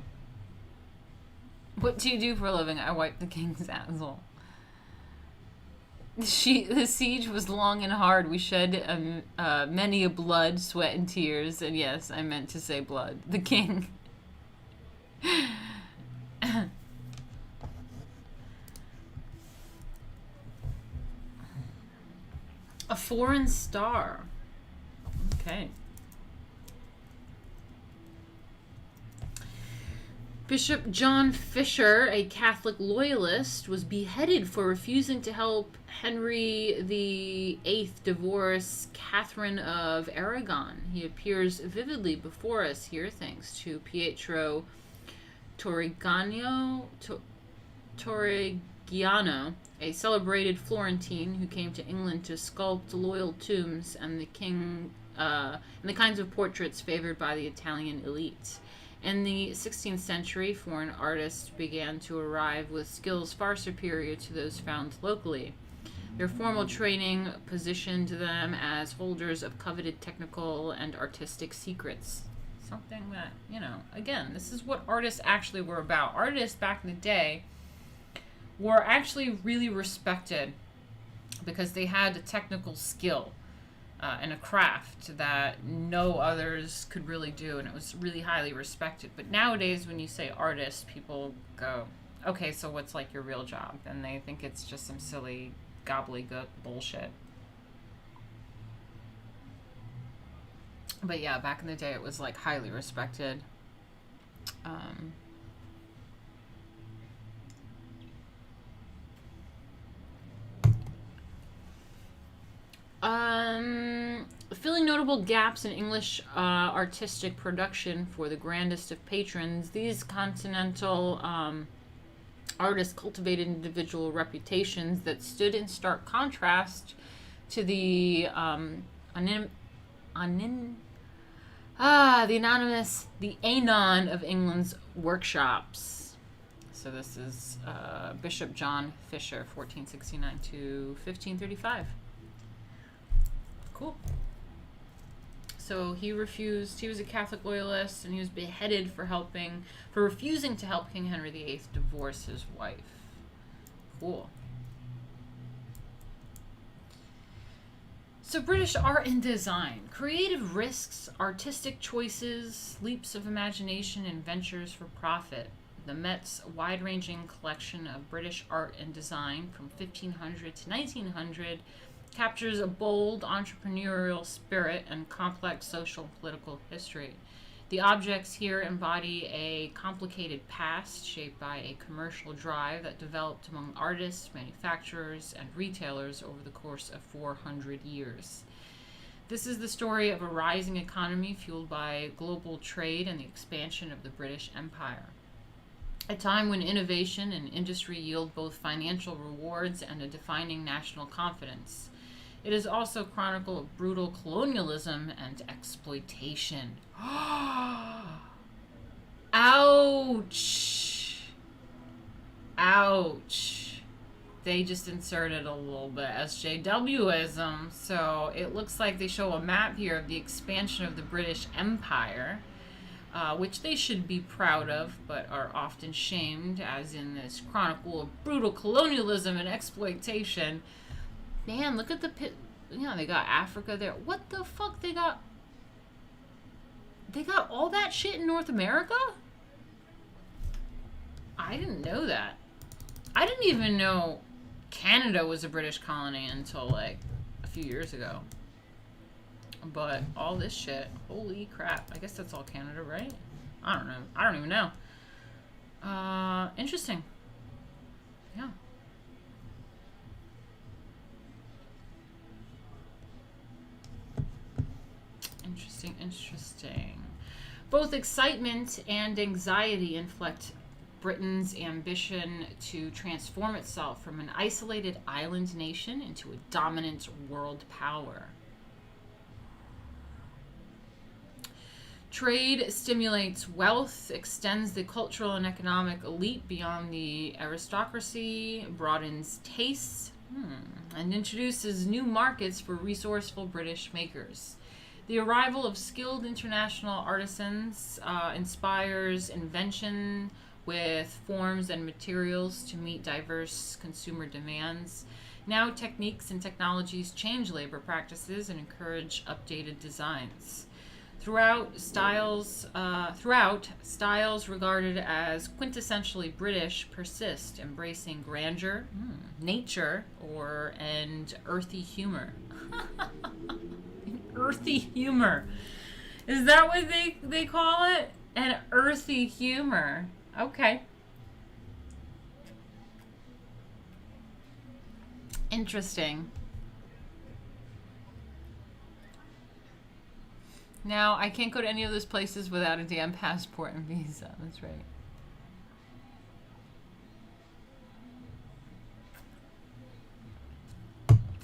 S1: What do you do for a living? I wipe the king's asshole. The siege was long and hard. We shed many a blood, sweat, and tears. And yes, I meant to say blood. The king. A foreign star. Okay. Bishop John Fisher, a Catholic loyalist, was beheaded for refusing to help Henry VIII divorce Catherine of Aragon. He appears vividly before us here thanks to Pietro Torrigiano, a celebrated Florentine who came to England to sculpt loyal tombs and the king and the kinds of portraits favored by the Italian elite. In the 16th century, foreign artists began to arrive with skills far superior to those found locally. Their formal training positioned them as holders of coveted technical and artistic secrets. Something that, you know, again, this is what artists actually were about. Artists back in the day were actually really respected because they had a technical skill and a craft that no others could really do, and it was really highly respected. But nowadays, when you say artist, people go, okay, so what's like your real job? And they think it's just some silly gobbledygook bullshit. But yeah, back in the day, it was like highly respected. Filling notable gaps in English artistic production for the grandest of patrons, these continental artists cultivated individual reputations that stood in stark contrast to the the anon of England's workshops. So this is Bishop John Fisher, 1469 to 1535. Cool. So he refused. He was a Catholic loyalist, and he was beheaded for refusing to help King Henry VIII divorce his wife. Cool. So British art and design. Creative risks, artistic choices, leaps of imagination, and ventures for profit. The Met's wide-ranging collection of British art and design from 1500 to 1900 captures a bold entrepreneurial spirit and complex social and political history. The objects here embody a complicated past shaped by a commercial drive that developed among artists, manufacturers, and retailers over the course of 400 years. This is the story of a rising economy fueled by global trade and the expansion of the British Empire. A time when innovation and industry yield both financial rewards and a defining national confidence. It is also a chronicle of brutal colonialism and exploitation. Ouch! Ouch. They just inserted a little bit SJWism. So it looks like they show a map here of the expansion of the British Empire, which they should be proud of, but are often shamed, as in this chronicle of brutal colonialism and exploitation. Man, look at the they got Africa there. What the fuck? They got all that shit in North America? I didn't know that. I didn't even know Canada was a British colony until like a few years ago. But all this shit, holy crap. I guess that's all Canada, right? I don't know. I don't even know. Interesting. Yeah. Interesting. Both excitement and anxiety inflect Britain's ambition to transform itself from an isolated island nation into a dominant world power. Trade stimulates wealth, extends the cultural and economic elite beyond the aristocracy, broadens tastes, And introduces new markets for resourceful British makers. The arrival of skilled international artisans inspires invention with forms and materials to meet diverse consumer demands. Now, techniques and technologies change labor practices and encourage updated designs. Throughout, styles regarded as quintessentially British persist, embracing grandeur, nature, and earthy humor. Earthy humor. Is that what they call it? An earthy humor. Okay. Interesting. Now, I can't go to any of those places without a damn passport and visa. That's right.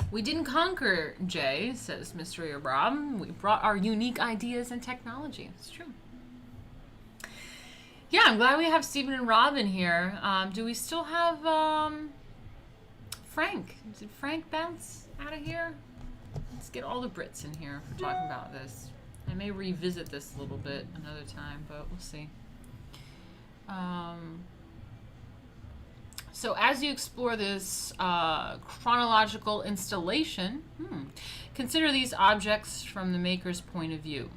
S1: We didn't conquer, Jay, says Mystery Rob. We brought our unique ideas and technology. It's true. Yeah, I'm glad we have Stephen and Rob in here. Do we still have Frank? Did Frank bounce out of here? Let's get all the Brits in here for talking about this. I may revisit this a little bit another time, but we'll see. So as you explore this chronological installation, consider these objects from the maker's point of view.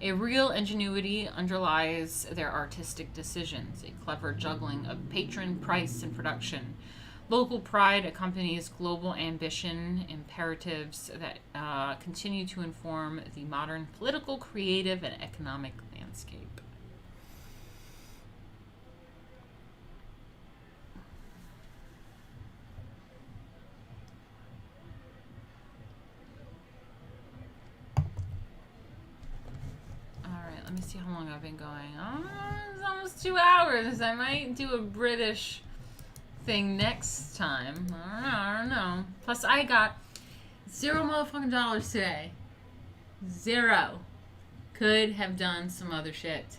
S1: A real ingenuity underlies their artistic decisions, a clever juggling of patron, price, and production. Local pride accompanies global ambition, imperatives that continue to inform the modern political, creative, and economic landscape. Let me see how long I've been going. Oh, it's almost 2 hours. I might do a British thing next time. I don't know. Plus, I got $0 motherfucking dollars today. 0. Could have done some other shit,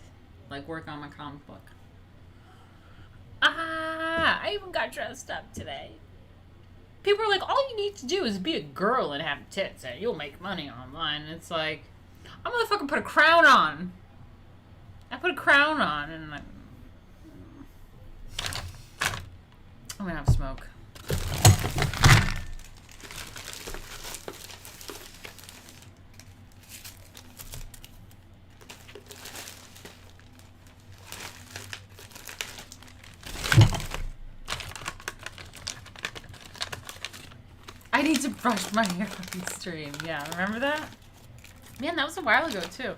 S1: like work on my comic book. I even got dressed up today. People are like, all you need to do is be a girl and have tits, and you'll make money online. And it's like, I'm gonna fucking put a crown on. I put a crown on and I'm gonna have a smoke. I need to brush my hair on stream. Yeah, remember that? Man, that was a while ago too.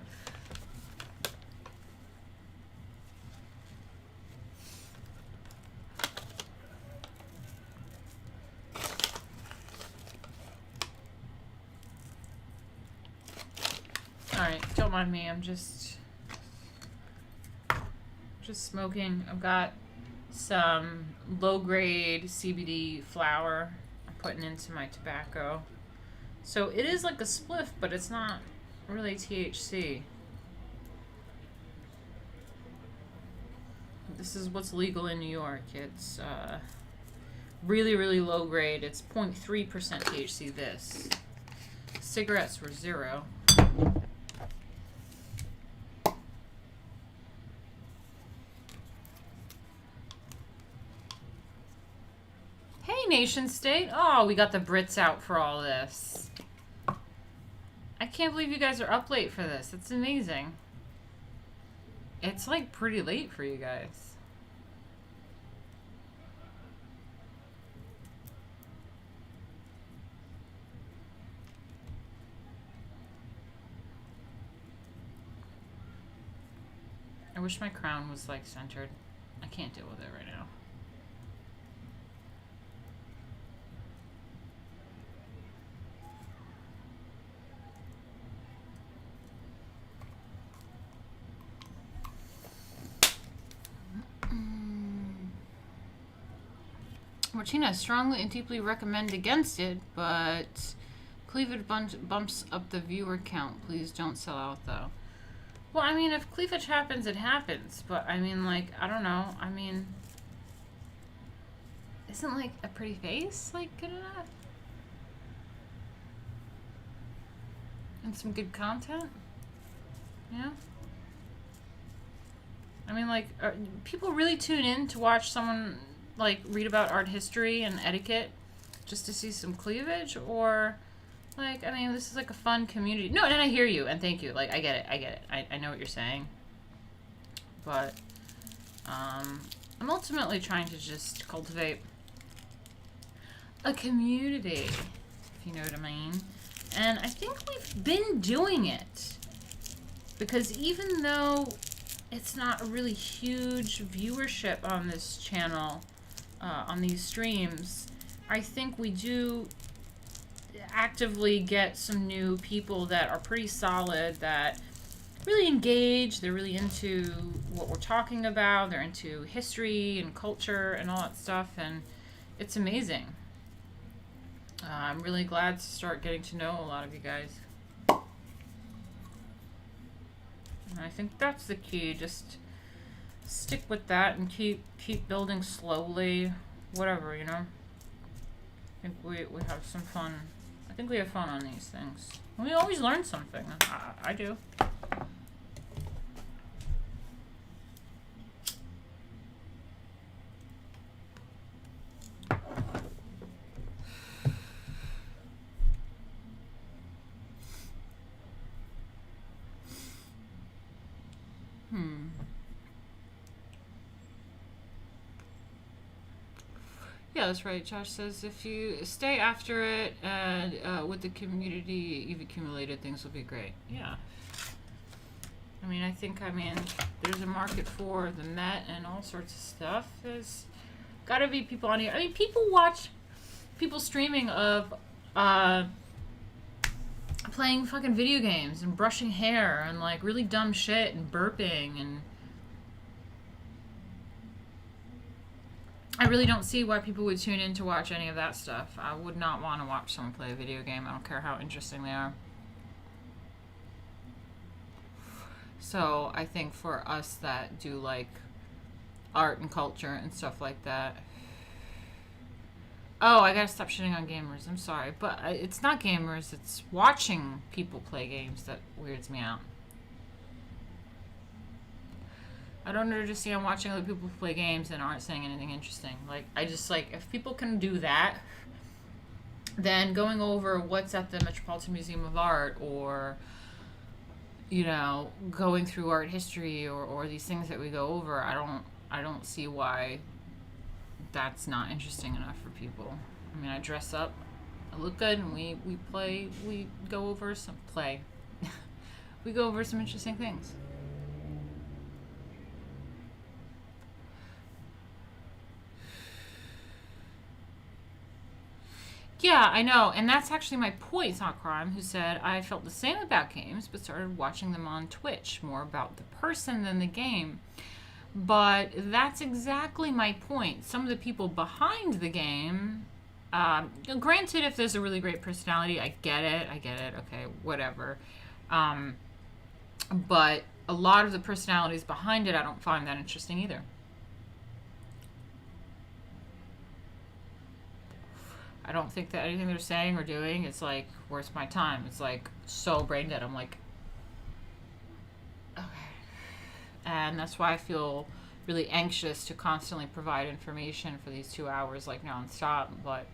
S1: Alright, don't mind me. I'm just smoking. I've got some low-grade CBD flower I'm putting into my tobacco. So it is like a spliff, but it's not really THC. This is what's legal in New York. It's really, really low grade. It's 0.3% THC. This. Cigarettes were 0. Hey, nation state. Oh, we got the Brits out for all this. I can't believe you guys are up late for this. It's amazing. It's like pretty late for you guys. I wish my crown was like centered. I can't deal with it right now. Martina, I strongly and deeply recommend against it, but cleavage bumps up the viewer count. Please don't sell out, though. Well, I mean, if cleavage happens, it happens. But, I mean, like, I don't know. I mean, Isn't like a pretty face like good enough? And some good content? Yeah. I mean, like, people really tune in to watch someone like read about art history and etiquette just to see some cleavage, or like, I mean, this is like a fun community. No, and I hear you, and thank you. Like, I get it. I know what you're saying, but I'm ultimately trying to just cultivate a community, if you know what I mean. And I think we've been doing it, because even though it's not a really huge viewership on this channel, on these streams, I think we do actively get some new people that are pretty solid, that really engage, they're really into what we're talking about, they're into history and culture and all that stuff, and it's amazing. I'm really glad to start getting to know a lot of you guys. And I think that's the key, just stick with that and keep building slowly, whatever, you know. I think we have some fun. I think we have fun on these things. We always learn something. I do. Yeah, that's right. Josh says if you stay after it and with the community you've accumulated, things will be great. Yeah. I mean, I think, there's a market for the Met and all sorts of stuff. There's got to be people on here. I mean, people watch people streaming of playing fucking video games and brushing hair and like really dumb shit and burping, and I really don't see why people would tune in to watch any of that stuff. I would not want to watch someone play a video game. I don't care how interesting they are. So I think for us that do like art and culture and stuff like that. Oh, I gotta stop shitting on gamers. I'm sorry. But it's not gamers. It's watching people play games that weirds me out. I don't understand watching other people play games and aren't saying anything interesting. Like, I just, like, if people can do that, then going over what's at the Metropolitan Museum of Art, or, you know, going through art history, or these things that we go over, I don't see why that's not interesting enough for people. I mean, I dress up, I look good, and we play, we go over some play. We go over some interesting things. Yeah, I know, and that's actually my point, It's Not Crime, who said, I felt the same about games, but started watching them on Twitch, more about the person than the game. But that's exactly my point. Some of the people behind the game, granted, if there's a really great personality, I get it, okay, whatever. But a lot of the personalities behind it, I don't find that interesting either. I don't think that anything they're saying or doing is like worth my time. It's like so brain dead. I'm like, okay. And that's why I feel really anxious to constantly provide information for these 2 hours, like nonstop. But,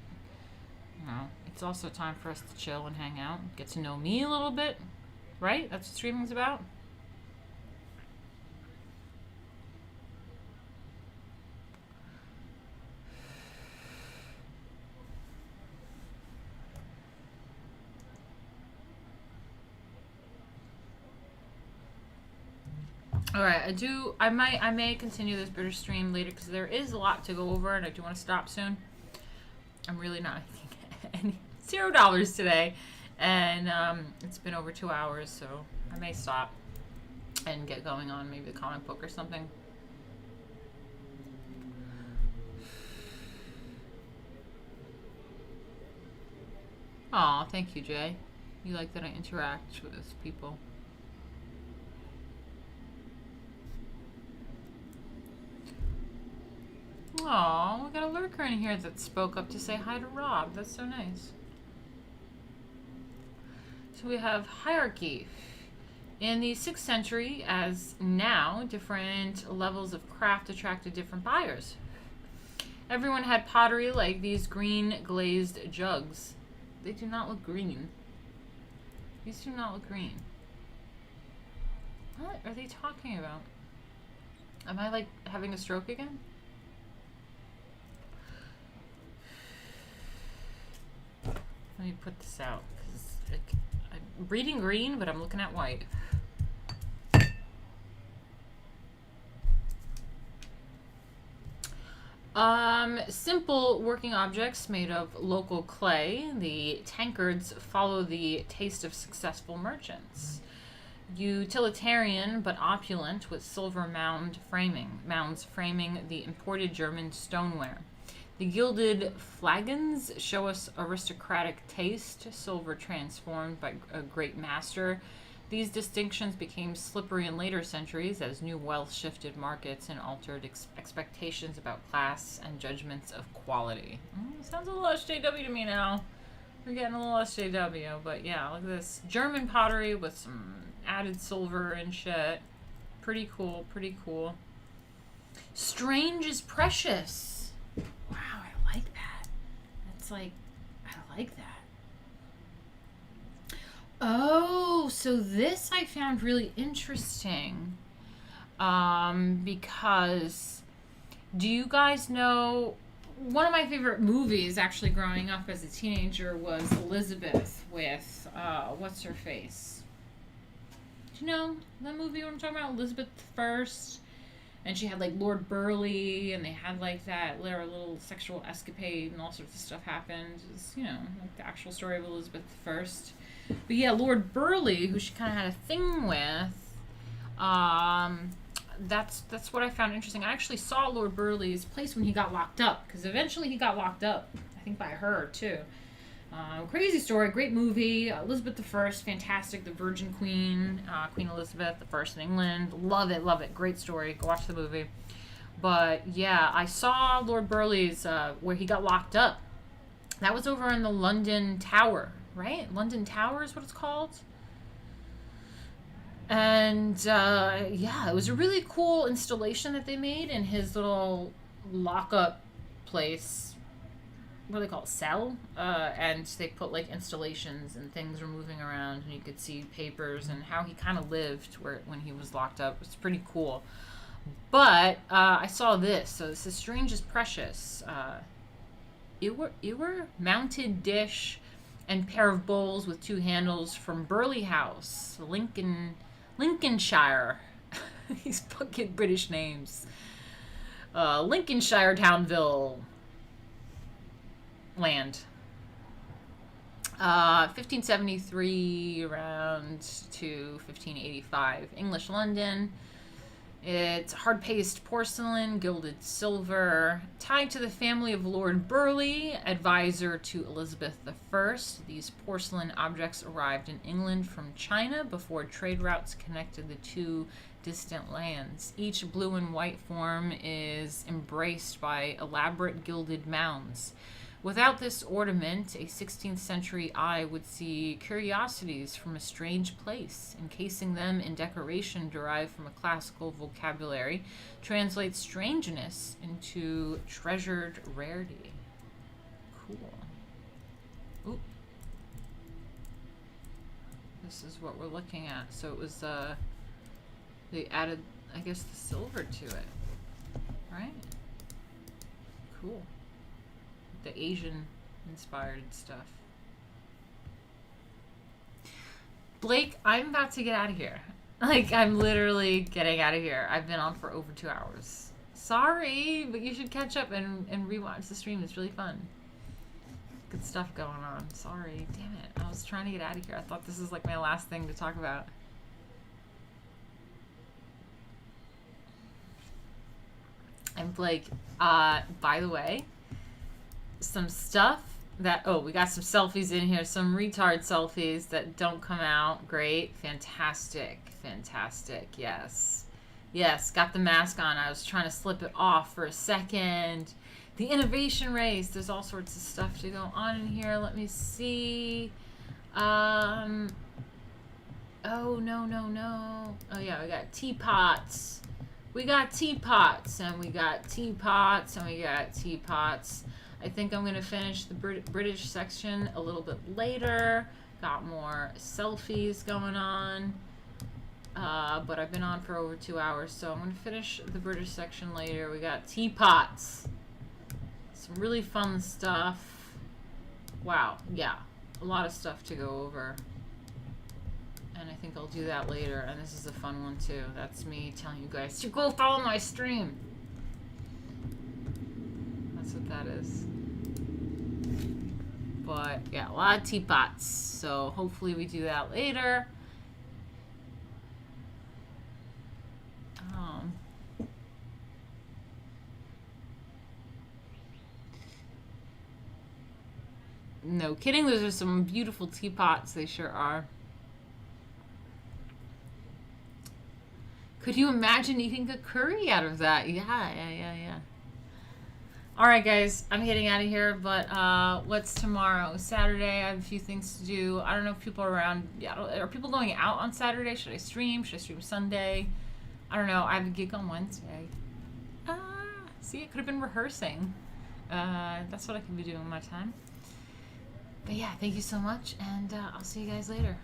S1: you know, it's also time for us to chill and hang out, get to know me a little bit, right? That's what streaming's about. All right, I may continue this British stream later because there is a lot to go over, and I do want to stop soon. I'm really not making any $0 today, and it's been over 2 hours, so I may stop and get going on maybe the comic book or something. Aw, thank you, Jay. You like that I interact with people. Oh, we got a lurker in here that spoke up to say hi to Rob. That's so nice. So we have hierarchy. In the 6th century, as now, different levels of craft attracted different buyers. Everyone had pottery like these green glazed jugs. They do not look green. These do not look green. What are they talking about? Am I like having a stroke again? Let me put this out because I'm reading green, but I'm looking at white. Simple working objects made of local clay. The tankards follow the taste of successful merchants. Utilitarian but opulent with silver mounds framing the imported German stoneware. The gilded flagons show us aristocratic taste, silver transformed by a great master. These distinctions became slippery in later centuries as new wealth shifted markets and altered expectations about class and judgments of quality. Sounds a little SJW to me now. We're getting a little SJW, but yeah, look at this. German pottery with some added silver and shit. Pretty cool, pretty cool. Strange is precious. Wow, I like that. That's like, I like that. Oh, so this I found really interesting. Because do you guys know, one of my favorite movies actually growing up as a teenager was Elizabeth with, what's her face? Do you know that movie what I'm talking about? Elizabeth I. And she had like Lord Burleigh, and they had like that little sexual escapade, and all sorts of stuff happened. It's, you know, like the actual story of Elizabeth I. But yeah, Lord Burleigh, who she kind of had a thing with, that's what I found interesting. I actually saw Lord Burleigh's place when he got locked up, because eventually he got locked up, I think by her too. Crazy story, great movie. Elizabeth I, fantastic. The Virgin Queen, Queen Elizabeth I in England. Love it, love it. Great story. Go watch the movie. But yeah, I saw Lord Burleigh's where he got locked up. That was over in the London Tower, right? London Tower is what it's called. And yeah, it was a really cool installation that they made in his little lockup place. What do they call it? Cell? And they put like installations and things were moving around, and you could see papers and how he kind of lived when he was locked up. It's pretty cool. But I saw this. So this is Strange is Precious. Ewer mounted dish and pair of bowls with 2 handles from Burleigh House, Lincolnshire. These fucking British names. Lincolnshire, Townville. Land. 1573 around to 1585. English London. It's hard-paced porcelain, gilded silver, tied to the family of Lord Burleigh, advisor to Elizabeth I. These porcelain objects arrived in England from China before trade routes connected the 2 distant lands. Each blue and white form is embraced by elaborate gilded mounds. Without this ornament, a 16th century eye would see curiosities from a strange place. Encasing them in decoration derived from a classical vocabulary translates strangeness into treasured rarity. Cool. Ooh. This is what we're looking at. So it was, they added, I guess, the silver to it. Right? Cool. The Asian inspired stuff. Blake, I'm about to get out of here. Like, I'm literally getting out of here. I've been on for over 2 hours. Sorry, but you should catch up and rewatch the stream. It's really fun. Good stuff going on. Sorry. Damn it. I was trying to get out of here. I thought this was like my last thing to talk about. And Blake, by the way, some stuff that, oh, we got some selfies in here, some retard selfies that don't come out. Great. Fantastic. Fantastic. Yes. Yes, got the mask on. I was trying to slip it off for a second. The innovation race. There's all sorts of stuff to go on in here. Let me see. Oh, no, no, no. Oh, yeah, we got teapots. We got teapots, and we got teapots, and we got teapots. I think I'm going to finish the British section a little bit later. Got more selfies going on. But I've been on for over 2 hours, so I'm going to finish the British section later. We got teapots. Some really fun stuff. Wow, yeah. A lot of stuff to go over. And I think I'll do that later. And this is a fun one, too. That's me telling you guys to go follow my stream. That's what that is. But, yeah, a lot of teapots. So hopefully we do that later. No kidding, those are some beautiful teapots. They sure are. Could you imagine eating a curry out of that? Yeah. All right, guys, I'm getting out of here, but what's tomorrow? Saturday, I have a few things to do. I don't know if people are around. Are people going out on Saturday? Should I stream? Should I stream Sunday? I don't know. I have a gig on Wednesday. See, I could have been rehearsing. That's what I could be doing with my time. But yeah, thank you so much, and I'll see you guys later.